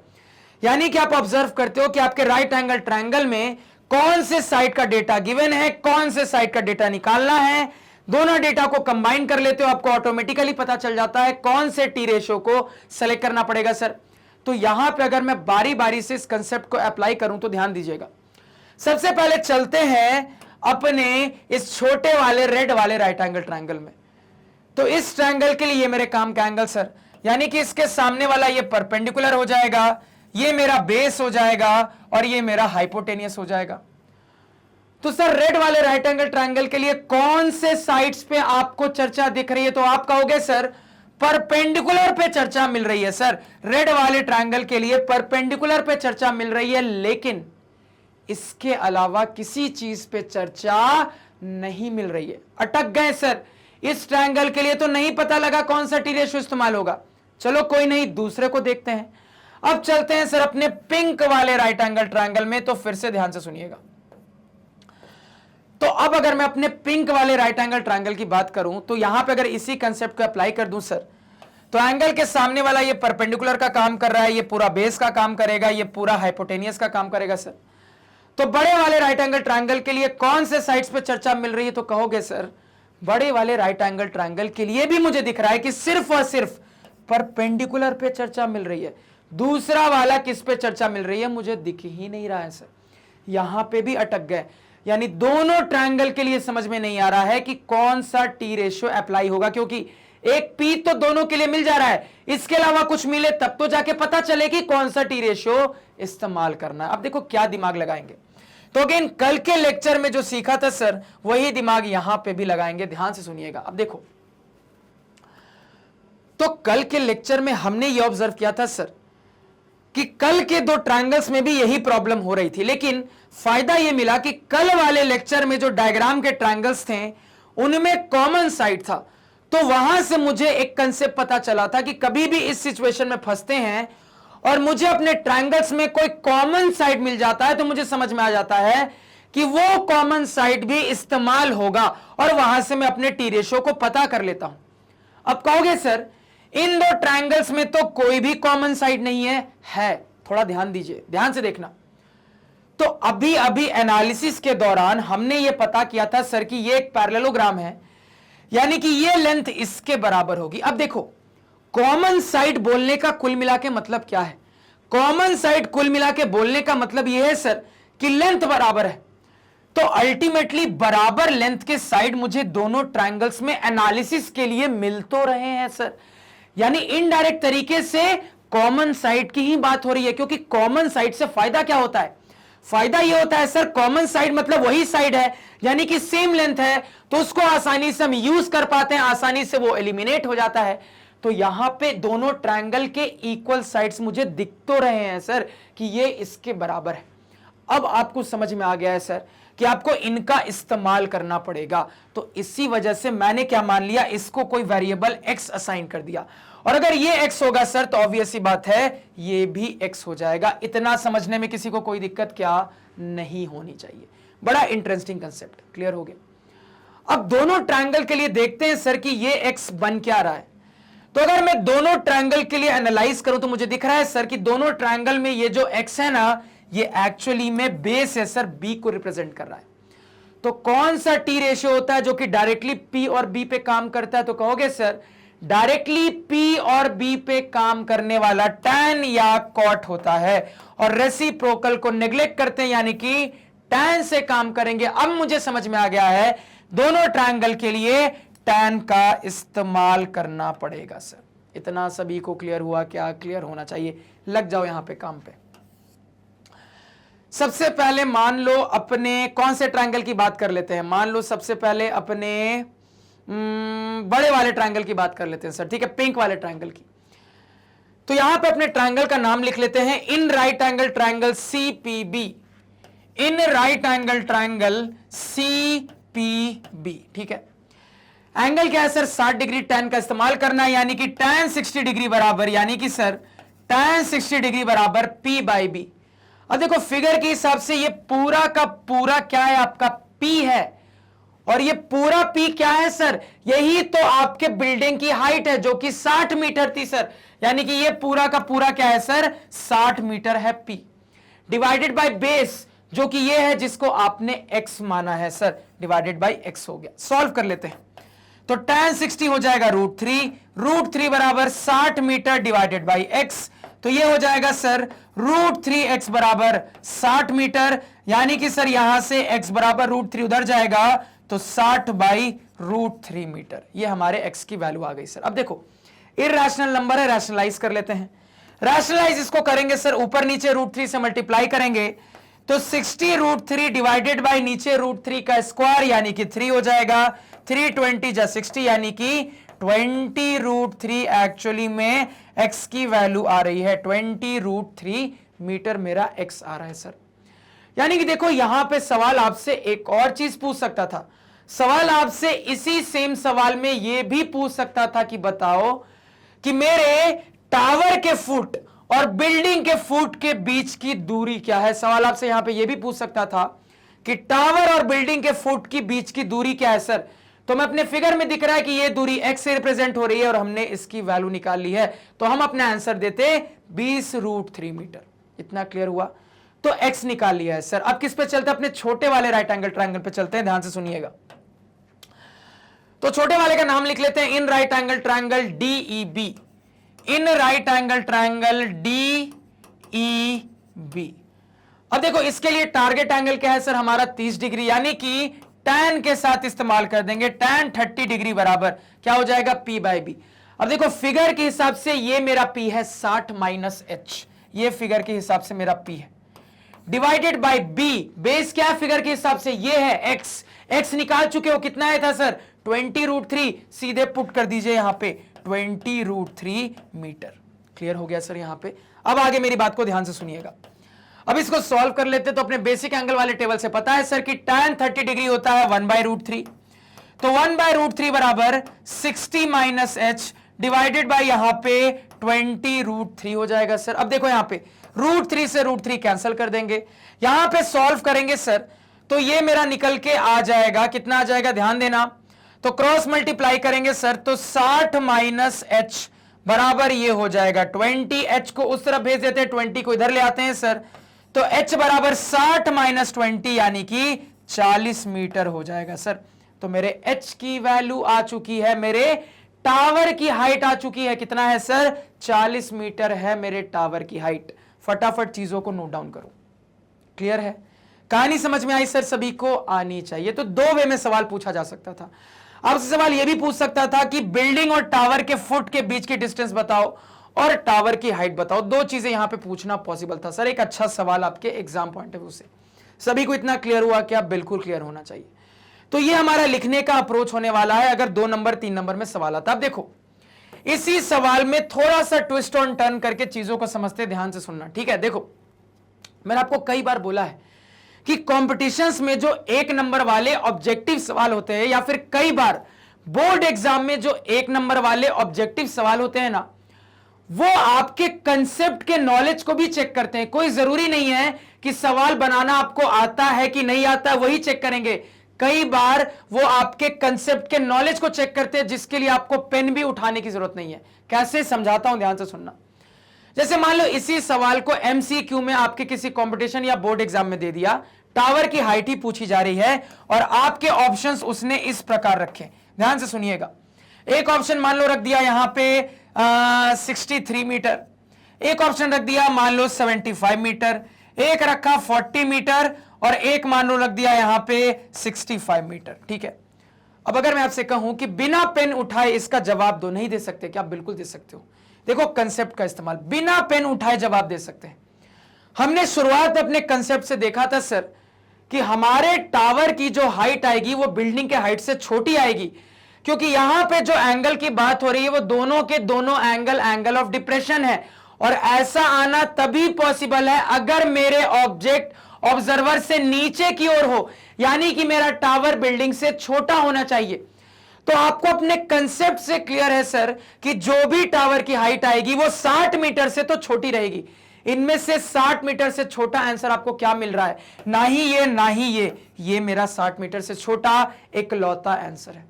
यानी कि आप ऑब्जर्व करते हो कि आपके राइट एंगल ट्रायंगल में कौन से साइड का डेटा गिवन है, कौन से साइड का डेटा निकालना है। दोनों डेटा को कंबाइन कर लेते हो, आपको ऑटोमेटिकली पता चल जाता है कौन से टी रेशियो को सेलेक्ट करना पड़ेगा सर। तो यहां पे अगर मैं बारी बारी से इस कंसेप्ट को अप्लाई करूं तो ध्यान दीजिएगा। सबसे पहले चलते हैं अपने इस छोटे वाले रेड वाले राइट एंगल ट्रायंगल में। तो इस ट्रायंगल के लिए ये मेरे काम का एंगल सर, यानी कि इसके सामने वाला ये परपेंडिकुलर हो जाएगा, ये मेरा बेस हो जाएगा और ये मेरा हाइपोटेनियस हो जाएगा। तो सर रेड वाले राइट एंगल ट्रायंगल के लिए कौन से साइड्स पे आपको चर्चा दिख रही है? तो आप कहोगे सर परपेंडिकुलर पे चर्चा मिल रही है सर। रेड वाले ट्रायंगल के लिए परपेंडिकुलर पे चर्चा मिल रही है, लेकिन इसके अलावा किसी चीज पे चर्चा नहीं मिल रही है। अटक गए सर, इस ट्रायंगल के लिए तो नहीं पता लगा कौन सा टी रेशियो इस्तेमाल होगा। चलो कोई नहीं, दूसरे को देखते हैं। अब चलते हैं सर अपने पिंक वाले राइट एंगल ट्रायंगल में। तो फिर से ध्यान से सुनिएगा। तो अब अगर मैं अपने पिंक वाले राइट एंगल ट्रायंगल की बात करूं तो यहां पे अगर इसी कंसेप्ट को अप्लाई कर दूं सर, तो एंगल के सामने वाला ये परपेंडिकुलर का काम कर रहा है, ये पूरा बेस का काम करेगा, ये पूरा हाइपोटेनियस का काम करेगा सर। तो बड़े वाले राइट एंगल ट्रायंगल के लिए कौन से साइड्स पे चर्चा मिल रही है? तो कहोगे सर बड़े वाले राइट एंगल ट्रायंगल के लिए भी मुझे दिख रहा है कि सिर्फ और सिर्फ परपेंडिकुलर पे चर्चा मिल रही है। दूसरा वाला किस पे चर्चा मिल रही है मुझे दिख ही नहीं रहा है सर। यहां पे भी अटक गए, यानी दोनों ट्रायंगल के लिए समझ में नहीं आ रहा है कि कौन सा टी रेशियो अप्लाई होगा, क्योंकि एक पी तो दोनों के लिए मिल जा रहा है, इसके अलावा कुछ मिले तब तो जाके पता चले कि कौन सा टी रेशियो इस्तेमाल करना है। अब देखो क्या दिमाग लगाएंगे। तो अगेन कल के लेक्चर में जो सीखा था सर वही दिमाग यहां पे भी लगाएंगे। ध्यान से सुनिएगा। अब देखो, तो कल के लेक्चर में हमने ये ऑब्जर्व किया था सर कि कल के दो ट्रायंगल्स में भी यही प्रॉब्लम हो रही थी, लेकिन फायदा यह मिला कि कल वाले लेक्चर में जो डायग्राम के ट्रायंगल्स थे उनमें कॉमन साइड था। तो वहां से मुझे एक कंसेप्ट पता चला था कि कभी भी इस सिचुएशन में फंसते हैं और मुझे अपने ट्रायंगल्स में कोई कॉमन साइड मिल जाता है तो मुझे समझ में आ जाता है कि वो कॉमन साइड भी इस्तेमाल होगा और वहां से मैं अपने टी रेशियो को पता कर लेता हूं। अब कहोगे सर इन दो ट्रायंगल्स में तो कोई भी कॉमन साइड नहीं है। थोड़ा ध्यान दीजिए, ध्यान से देखना। तो अभी अभी एनालिसिस के दौरान हमने यह पता किया था सर कि यह एक पैरेललोग्राम है, यानी कि यह लेंथ इसके बराबर होगी। अब देखो कॉमन साइड बोलने का कुल मिला के मतलब क्या है? कॉमन साइड कुल मिला के बोलने का मतलब यह है सर कि लेंथ बराबर है। तो अल्टीमेटली बराबर लेंथ के साइड मुझे दोनों ट्रायंगल्स में एनालिसिस के लिए मिल तो रहे हैं सर, यानी इनडायरेक्ट तरीके से कॉमन साइड की ही बात हो रही है। क्योंकि कॉमन साइड से फायदा क्या होता है? फायदा यह होता है सर कॉमन साइड मतलब वही साइड है, यानी कि सेम लेंथ है, तो उसको आसानी से हम यूज कर पाते हैं, आसानी से वो एलिमिनेट हो जाता है। तो यहां पे दोनों ट्रायंगल के इक्वल साइड्स मुझे दिख तो रहे हैं सर कि ये इसके बराबर है। अब आपको समझ में आ गया है सर कि आपको इनका इस्तेमाल करना पड़ेगा। तो इसी वजह से मैंने क्या मान लिया, इसको कोई वेरिएबल x असाइन कर दिया, और अगर ये x होगा सर तो ऑब्वियस सी बात है ये भी x हो जाएगा। इतना समझने में किसी को कोई दिक्कत क्या नहीं होनी चाहिए। बड़ा इंटरेस्टिंग कंसेप्ट, क्लियर हो गया। अब दोनों ट्रायंगल के लिए देखते हैं सर कि ये x बन क्या रहा है। तो अगर मैं दोनों ट्रायंगल के लिए एनालाइज करूं तो मुझे दिख रहा है सर कि दोनों ट्रायंगल में ये जो x है ना, ये एक्चुअली में बेस है सर, b को रिप्रेजेंट कर रहा है। तो कौन सा टी रेशियो होता है जो कि डायरेक्टली p और b पे काम करता है? तो कहोगे सर डायरेक्टली p और b पे काम करने वाला tan या cot होता है, और रेसिप्रोकल को नेग्लेक्ट करते हैं यानी कि tan से काम करेंगे। अब मुझे समझ में आ गया है दोनों ट्रायंगल के लिए tan का इस्तेमाल करना पड़ेगा सर। इतना सभी को क्लियर हुआ? क्या क्लियर होना चाहिए? लग जाओ यहां पे काम पे। सबसे पहले मान लो अपने कौन से ट्रायंगल की बात कर लेते हैं, मान लो सबसे पहले अपने बड़े वाले ट्रायंगल की बात कर लेते हैं सर, ठीक है, पिंक वाले ट्रायंगल की। तो यहां पे अपने ट्रायंगल का नाम लिख लेते हैं in right angle triangle CPB, in right angle triangle CPB, ठीक है। एंगल क्या है सर? 60 डिग्री tan का इस्तेमाल करना है, यानी कि tan 60 डिग्री बराबर, यानी कि सर tan 60 डिग्री बराबर P/B। अब देखो फिगर के हिसाब से ये पूरा का पूरा क्या है? आपका P है, और ये पूरा P क्या है सर? यही तो आपके बिल्डिंग की हाइट है जो कि 60 मीटर थी सर, यानी कि ये पूरा का पूरा क्या है सर? 60 मीटर है P, डिवाइडेड बाय बेस जो कि ये है जिसको आपने x माना है सर, डिवाइडेड बाय x हो गया। सॉल्व कर लेते हैं, तो tan 60 हो जाएगा √3 बराबर 60 मीटर डिवाइडेड बाई x, तो ये हो जाएगा सर √3x बराबर 60 मीटर, यानी कि सर यहां से x बराबर √3 उधर जाएगा तो 60 बाई √3 मीटर, ये हमारे x की वैल्यू आ गई सर। अब देखो इरैशनल नंबर है, रैशनलाइज कर लेते हैं। रैशनलाइज इसको करेंगे सर, ऊपर नीचे √3 से मल्टीप्लाई करेंगे तो 60 √3 डिवाइडेड बाई नीचे √3 का स्क्वायर, यानी कि 3 हो जाएगा। 320 जा 60, यानी कि 20 √3 एक्चुअली में x की वैल्यू आ रही है, 20 √3 मीटर मेरा x आ रहा है सर। यानी कि देखो यहां पे सवाल आपसे एक और चीज पूछ सकता था, सवाल आपसे इसी सेम सवाल में यह भी पूछ सकता था कि बताओ कि मेरे टावर के फुट और बिल्डिंग के फुट के बीच की दूरी क्या है। सवाल आपसे यहां पे यह भी पूछ सकता था कि टावर और बिल्डिंग के फुट के बीच की दूरी क्या है सर। तो मैं अपने फिगर में दिख रहा है कि ये दूरी x से रिप्रेजेंट हो रही है और हमने इसकी वैल्यू निकाल ली है, तो हम अपना आंसर देते 20 √3 मीटर। इतना क्लियर हुआ? तो x निकाल लिया है सर। अब किस पे चलते हैं? अपने छोटे वाले राइट एंगल ट्रायंगल पे चलते हैं, ध्यान से सुनिएगा। तो छोटे वाले का नाम लिख लेते हैं in right angle triangle DEB, in right angle triangle DEB। अब देखो इसके लिए टारगेट एंगल क्या है सर? हमारा 30 डिग्री, यानी कि tan के साथ इस्तेमाल कर देंगे, tan 30 डिग्री बराबर क्या हो जाएगा? P/B। अब देखो फिगर के हिसाब से ये मेरा P है 60 माइनस h, ये फिगर के हिसाब से मेरा P है, डिवाइडेड बाय B, बेस क्या है फिगर के हिसाब से? ये है x निकाल चुके हो, कितना आया था सर? 20 √3, सीधे पुट कर दीजिए यहां पे 20 √3 मीटर। क्लियर हो गया सर यहां पे? अब आगे मेरी बात को ध्यान से सुनिएगा। अब इसको सॉल्व कर लेते, तो अपने बेसिक एंगल वाले टेबल से पता है सर कि tan 30 डिग्री होता है 1/√3, तो 1/√3 बराबर 60 माइनस h डिवाइडेड बाय यहां पे 20 √3 हो जाएगा सर। अब देखो यहां पे √3 से √3 कैंसिल कर देंगे, यहां पे सॉल्व करेंगे सर तो ये मेरा निकल के आ जाएगा, कितना आ जाएगा ध्यान देना, तो क्रॉस मल्टीप्लाई करेंगे सर तो 60 माइनस h बराबर ये हो जाएगा 20, h को उस तरफ भेज देते हैं, 20 को इधर ले आते हैं सर, तो h बराबर 60 माइनस 20 यानी कि 40 मीटर हो जाएगा सर। तो मेरे h की वैल्यू आ चुकी है, मेरे टावर की हाइट आ चुकी है, कितना है सर? 40 मीटर है मेरे टावर की हाइट। फटाफट चीजों को नोट डाउन करो। क्लियर है? कहानी समझ में आई सर? सभी को आनी चाहिए। तो दो वे में सवाल पूछा जा सकता था। आपसे सवाल यह भी पूछ सकता था कि बिल्डिंग और टावर के फुट के बीच की डिस्टेंस बताओ और टावर की हाइट बताओ। दो चीजें यहां पे पूछना पॉसिबल था सर। एक अच्छा सवाल आपके एग्जाम पॉइंट ऑफ व्यू से। सभी को इतना क्लियर हुआ? क्या बिल्कुल क्लियर होना चाहिए। तो ये हमारा लिखने का अप्रोच होने वाला है अगर 2 नंबर 3 नंबर में सवाल आता। अब देखो इसी सवाल में थोड़ा सा ट्विस्ट ऑन टर्न करके चीजों को समझते, ध्यान से सुनना, ठीक है। देखो मैंने आपको कई बार बोला है कि कॉम्पिटिशन्स में जो 1 नंबर वाले ऑब्जेक्टिव सवाल होते हैं या फिर कई बार बोर्ड एग्जाम में जो 1 नंबर वाले ऑब्जेक्टिव सवाल होते हैं ना, वो आपके कंसेप्ट के नॉलेज को भी चेक करते हैं। कोई जरूरी नहीं है कि सवाल बनाना आपको आता है कि नहीं आता, वही चेक करेंगे। कई बार वो आपके कंसेप्ट के नॉलेज को चेक करते हैं, जिसके लिए आपको पेन भी उठाने की जरूरत नहीं है। कैसे समझाता हूं, ध्यान से सुनना। जैसे मान लो इसी सवाल को MCQ में आपके किसी कंपटीशन या बोर्ड एग्जाम में दे दिया, टावर की हाइट ही पूछी जा रही है और आपके ऑप्शंस उसने इस प्रकार रखे, ध्यान से सुनिएगा। एक ऑप्शन मान लो रख दिया यहां पे 63 मीटर, एक ऑप्शन रख दिया मान लो 75 मीटर, एक रखा 40 मीटर और एक मान लो रख दिया यहां पे 65 मीटर, ठीक है। अब अगर मैं आपसे कहूं कि बिना पेन उठाए इसका जवाब दो, नहीं दे सकते क्या? बिल्कुल दे सकते हो। देखो कंसेप्ट का इस्तेमाल, बिना पेन उठाए जवाब दे सकते हैं। हमने शुरुआत अपने कंसेप्ट से देखा था सर कि हमारे टावर की जो हाइट आएगी वो बिल्डिंग के हाइट से छोटी आएगी, क्योंकि यहां पे जो एंगल की बात हो रही है वो दोनों के दोनों एंगल ऑफ डिप्रेशन है। और ऐसा आना तभी पॉसिबल है अगर मेरे ऑब्जेक्ट ऑब्जर्वर से नीचे की ओर हो, यानी कि मेरा टावर बिल्डिंग से छोटा होना चाहिए। तो आपको अपने कंसेप्ट से क्लियर है सर कि जो भी टावर की हाइट आएगी वो 60 मीटर से तो छोटी रहेगी। इनमें से 60 मीटर से छोटा आंसर आपको क्या मिल रहा है? ना ही ये ना ही ये मेरा 60 मीटर से छोटा इकलौता आंसर है।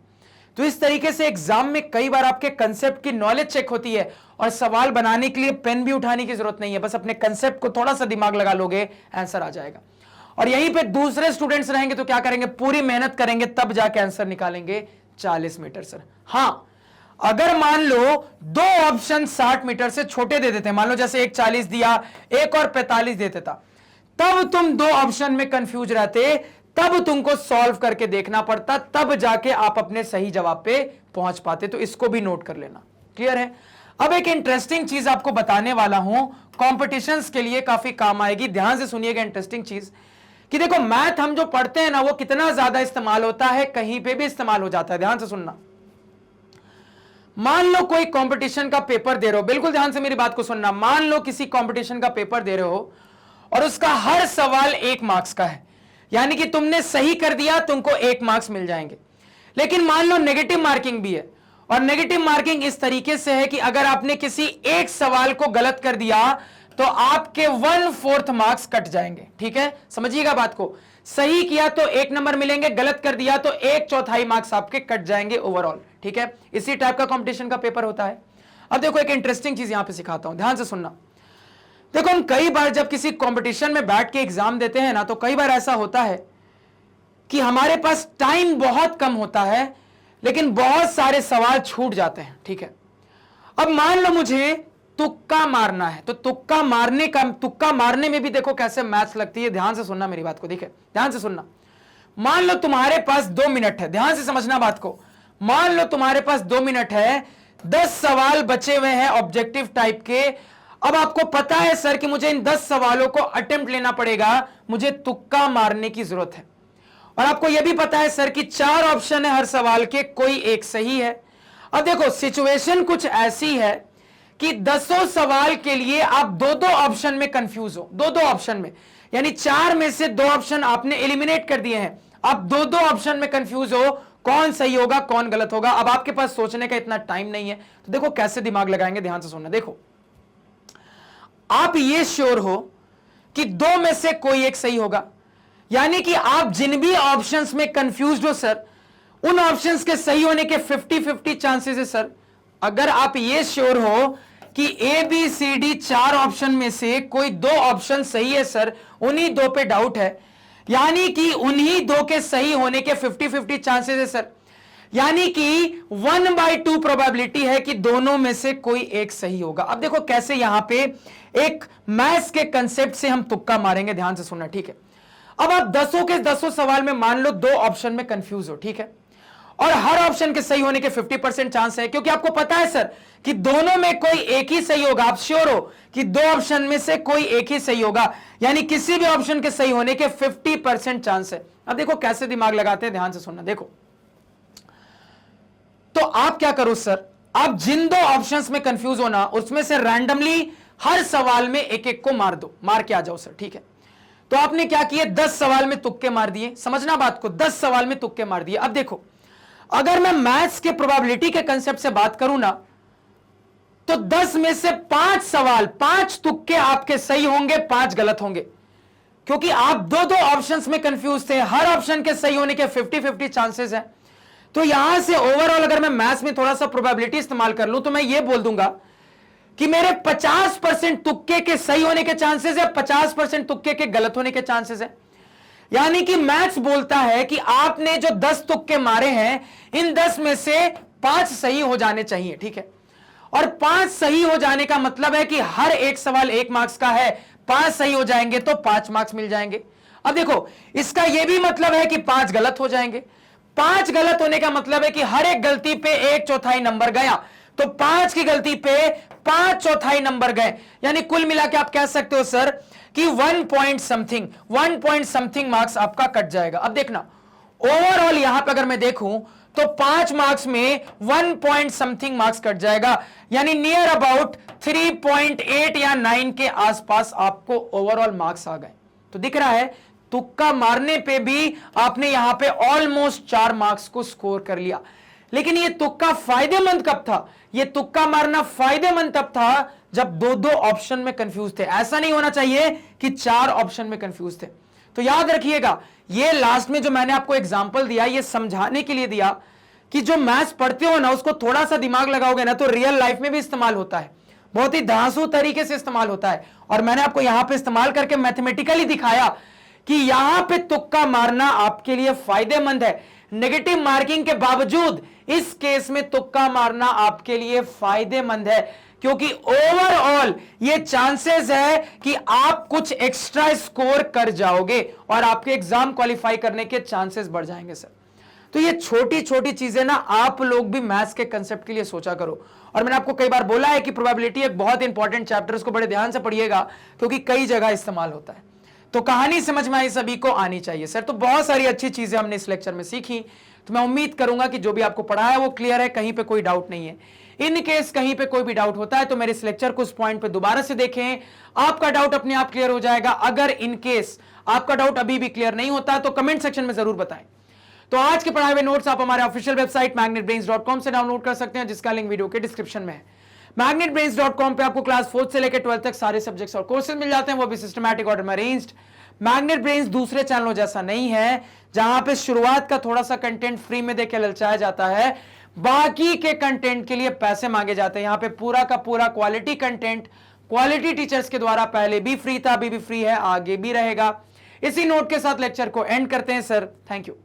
तो इस तरीके से एग्जाम में कई बार आपके कंसेप्ट की नॉलेज चेक होती है और सवाल बनाने के लिए पेन भी उठाने की जरूरत नहीं है, बस अपने कंसेप्ट को थोड़ा सा दिमाग लगा लोगे, आंसर आ जाएगा। और यहीं पे दूसरे स्टूडेंट्स रहेंगे तो क्या करेंगे? पूरी मेहनत करेंगे तब जाके आंसर निकालेंगे 40 मीटर सर। हां, अगर मान लो दो ऑप्शन 60 मीटर से छोटे दे देते हैं, मान लो जैसे एक 40 दिया, एक और 45 दे देता, तब तुम दो ऑप्शन में कंफ्यूज रहते, तब तुमको सॉल्व करके देखना पड़ता, तब जाके आप अपने सही जवाब पे पहुंच पाते। तो इसको भी नोट कर लेना। क्लियर है? अब एक इंटरेस्टिंग चीज आपको बताने वाला हूं, कॉम्पिटिशन्स के लिए काफी काम आएगी। ध्यान से सुनिएगा इंटरेस्टिंग चीज कि देखो मैथ हम जो पढ़ते हैं ना वो कितना ज्यादा इस्तेमाल होता है, कहीं पे भी इस्तेमाल हो जाता है। ध्यान से सुनना। मान लो कोई कंपटीशन का पेपर दे रहे हो, बिल्कुल ध्यान से मेरी बात को सुनना। मान लो किसी कंपटीशन का पेपर दे रहे हो और उसका हर सवाल 1 मार्क्स का है, यानी कि तुमने सही कर दिया तुमको 1 मार्क्स मिल जाएंगे। लेकिन मान लो नेगेटिव मार्किंग भी है, और नेगेटिव मार्किंग इस तरीके से है कि अगर आपने किसी एक सवाल को गलत कर दिया तो आपके 1/4 मार्क्स कट जाएंगे। ठीक है, समझिएगा बात को। सही किया तो 1 नंबर मिलेंगे, गलत कर दिया तो 1/4 मार्क्स आपके कट जाएंगे ओवरऑल। ठीक है, इसी टाइप का कंपटीशन का पेपर होता है। अब देखो एक इंटरेस्टिंग चीज यहां पे सिखाता हूं, ध्यान से सुनना। देखो हम कई बार जब किसी कंपटीशन में बैठ के एग्जाम देते हैं ना, तो कई बार ऐसा होता है कि हमारे पास टाइम बहुत कम होता है लेकिन बहुत सारे सवाल छूट जाते हैं। ठीक है, अब मान लो मुझे तुक्का मारना है, तो तुक्का मारने में भी देखो कैसे मैथ्स लगती है। ध्यान से सुनना मेरी बात को, ठीक है, ध्यान से सुनना। मान लो तुम्हारे पास 2 मिनट है, ध्यान से समझना बात को। मान लो तुम्हारे पास 2 मिनट है, 10 सवाल बचे हुए हैं ऑब्जेक्टिव टाइप के। अब आपको पता है सर कि मुझे इन 10 सवालों को अटेम्प्ट लेना पड़ेगा, मुझे तुक्का मारने की जरूरत है। और आपको यह भी पता है सर कि 4 ऑप्शन है हर सवाल के, कोई एक सही है। अब देखो सिचुएशन कुछ ऐसी है कि 10 सवाल के लिए आप 2-2 ऑप्शन में कंफ्यूज हो, 2-2 ऑप्शन में, यानी 4 में से 2 ऑप्शन आपने एलिमिनेट कर दिए हैं, आप 2-2 ऑप्शन में कंफ्यूज हो, कौन सही होगा कौन गलत होगा। अब आपके पास सोचने का इतना टाइम नहीं है, तो देखो कैसे दिमाग लगाएंगे, ध्यान से सुनना। देखो आप ये श्योर हो कि 2 में से कोई एक सही होगा, यानी कि आप जिन भी ऑप्शंस में कंफ्यूज हो सर, उन ऑप्शंस के सही होने के 50-50 चांसेस है सर। अगर आप ये श्योर हो कि A B C D 4 option में से कोई 2 ऑप्शन सही है सर, उन्हीं 2 पे डाउट है, यानी कि उन्हीं 2 के सही होने के 50-50 चांसेस है सर, यानी कि 1/2 प्रोबेबिलिटी है कि दोनों में से कोई एक सही होगा। अब देखो कैसे यहां पे एक मैथ्स के कंसेप्ट से हम तुक्का मारेंगे, ध्यान से सुनना। ठीक है, अब आप 10 के 10 सवाल में मान लो 2 ऑप्शन में कंफ्यूज हो, ठीक है, और हर ऑप्शन के सही होने के 50% चांस है, क्योंकि आपको पता है सर कि दोनों में कोई एक ही सही होगा। आप श्योर हो कि 2 ऑप्शन में से कोई एक ही सही होगा, यानी किसी भी ऑप्शन के सही होने के 50% चांस है। अब देखो कैसे दिमाग लगाते हैं, ध्यान से सुनना। देखो तो आप क्या करो सर, आप जिन 2 ऑप्शंस में कंफ्यूज हो ना, उसमें से रैंडमली हर सवाल में एक एक को मार दो, मार के आ जाओ सर। ठीक है, तो आपने क्या किया, 10 सवाल में तुक्के मार दिए, समझना बात को, 10 सवाल में तुक्के मार दिए। अब देखो अगर मैं मैथ्स के प्रोबेबिलिटी के कंसेप्ट से बात करूं ना, तो 10 में से 5 सवाल, 5 तुक्के आपके सही होंगे, 5 गलत होंगे, क्योंकि आप 2-2 ऑप्शंस में कंफ्यूज थे, हर ऑप्शन के सही होने के 50-50 चांसेस हैं। तो यहां से ओवरऑल अगर मैं मैथ्स में थोड़ा सा प्रोबेबिलिटी इस्तेमाल कर लूं तो मैं ये बोल दूंगा कि मेरे 50% तुक्के के सही होने के चांसेस है, 50% तुक्के के गलत होने के चांसेस है। यानी कि मैथ्स बोलता है कि आपने जो 10 तुक्के मारे हैं, इन 10 में से 5 सही हो जाने चाहिए। ठीक है, और 5 सही हो जाने का मतलब है कि हर एक सवाल 1 मार्क्स का है, 5 सही हो जाएंगे तो 5 मार्क्स मिल जाएंगे। अब देखो इसका यह भी मतलब है कि 5 गलत हो जाएंगे, 5 गलत होने का मतलब है कि हर एक गलती पे 1/4 नंबर गया, तो 5 की गलती पे 5/4 नंबर गए, यानी कुल मिला के आप कह सकते हो सर कि 1 पॉइंट समथिंग मार्क्स आपका कट जाएगा। अब देखना ओवरऑल यहां पर अगर मैं देखूं तो 5 मार्क्स में 1 पॉइंट समथिंग मार्क्स कट जाएगा, यानी नियर अबाउट 3.8 या 9 के आसपास आपको ओवरऑल मार्क्स आ गए। तो दिख रहा है तुक्का मारने पे भी आपने यहां पे ऑलमोस्ट 4 मार्क्स को स्कोर कर लिया। लेकिन ये तुक्का फायदेमंद कब था? ये तुक्का मारना फायदेमंद तब था जब दो ऑप्शन में कंफ्यूज थे। ऐसा नहीं होना चाहिए कि 4 ऑप्शन में कंफ्यूज थे। तो याद रखिएगा, ये लास्ट में जो मैंने आपको एग्जांपल दिया ये समझाने के लिए दिया कि जो मैथ्स पढ़ते हो ना उसको थोड़ा सा दिमाग लगाओगे ना तो रियल लाइफ में भी इस्तेमाल होता है, बहुत ही धांसू तरीके से इस्तेमाल होता है। और मैंने आपको यहां पे इस्तेमाल करके मैथमेटिकली दिखाया कि यहां पे तुक्का मारना आपके लिए फायदेमंद है। नेगेटिव मार्किंग के बावजूद इस केस में तुक्का मारना आपके लिए फायदेमंद है, क्योंकि ओवरऑल ये चांसेस है कि आप कुछ एक्स्ट्रा स्कोर कर जाओगे और आपके एग्जाम क्वालिफाई करने के चांसेस बढ़ जाएंगे सर। तो ये छोटी छोटी चीजें ना आप लोग भी मैथ्स के कंसेप्ट के लिए सोचा करो। और मैंने आपको कई बार बोला है कि प्रोबेबिलिटी एक बहुत इंपॉर्टेंट चैप्टर, उसको बड़े ध्यान से पढ़िएगा क्योंकि कई जगह इस्तेमाल होता है। तो कहानी समझ में आई सभी को आनी चाहिए सर। तो बहुत सारी अच्छी चीजें हमने इस लेक्चर में सीखी, तो मैं उम्मीद करूंगा कि जो भी आपको पढ़ाया वो क्लियर है, कहीं पे कोई डाउट नहीं है। इन केस कहीं पे कोई भी डाउट होता है तो मेरे इस लेक्चर को उस पॉइंट पे दोबारा से देखें, आपका डाउट अपने आप क्लियर हो जाएगा। अगर इन केस आपका डाउट अभी भी क्लियर नहीं होता तो कमेंट सेक्शन में जरूर बताएं। तो आज के पढ़ाए हुए नोट्स आप हमारे ऑफिशियल वेबसाइट magnetbrains.com से डाउनलोड कर सकते हैं, जिसका लिंक वीडियो के डिस्क्रिप्शन में है। magnetbrains.com पे आपको क्लास 4 से लेकर 12 तक सारे सब्जेक्ट्स और कोर्सेज मिल जाते हैं, वो भी सिस्टमैटिक ऑर्डर में अरेंज्ड। मैग्नेट ब्रेन्स दूसरे चैनलों जैसा नहीं है जहां पे शुरुआत का थोड़ा सा कंटेंट फ्री में देके ललचाया जाता है, बाकी के कंटेंट के लिए पैसे मांगे जाते हैं। यहां पे पूरा का पूरा क्वालिटी कंटेंट क्वालिटी टीचर्स के द्वारा पहले भी फ्री था, अभी भी फ्री है, आगे भी रहेगा। इसी नोट के साथ लेक्चर को एंड करते हैं सर। Thank you.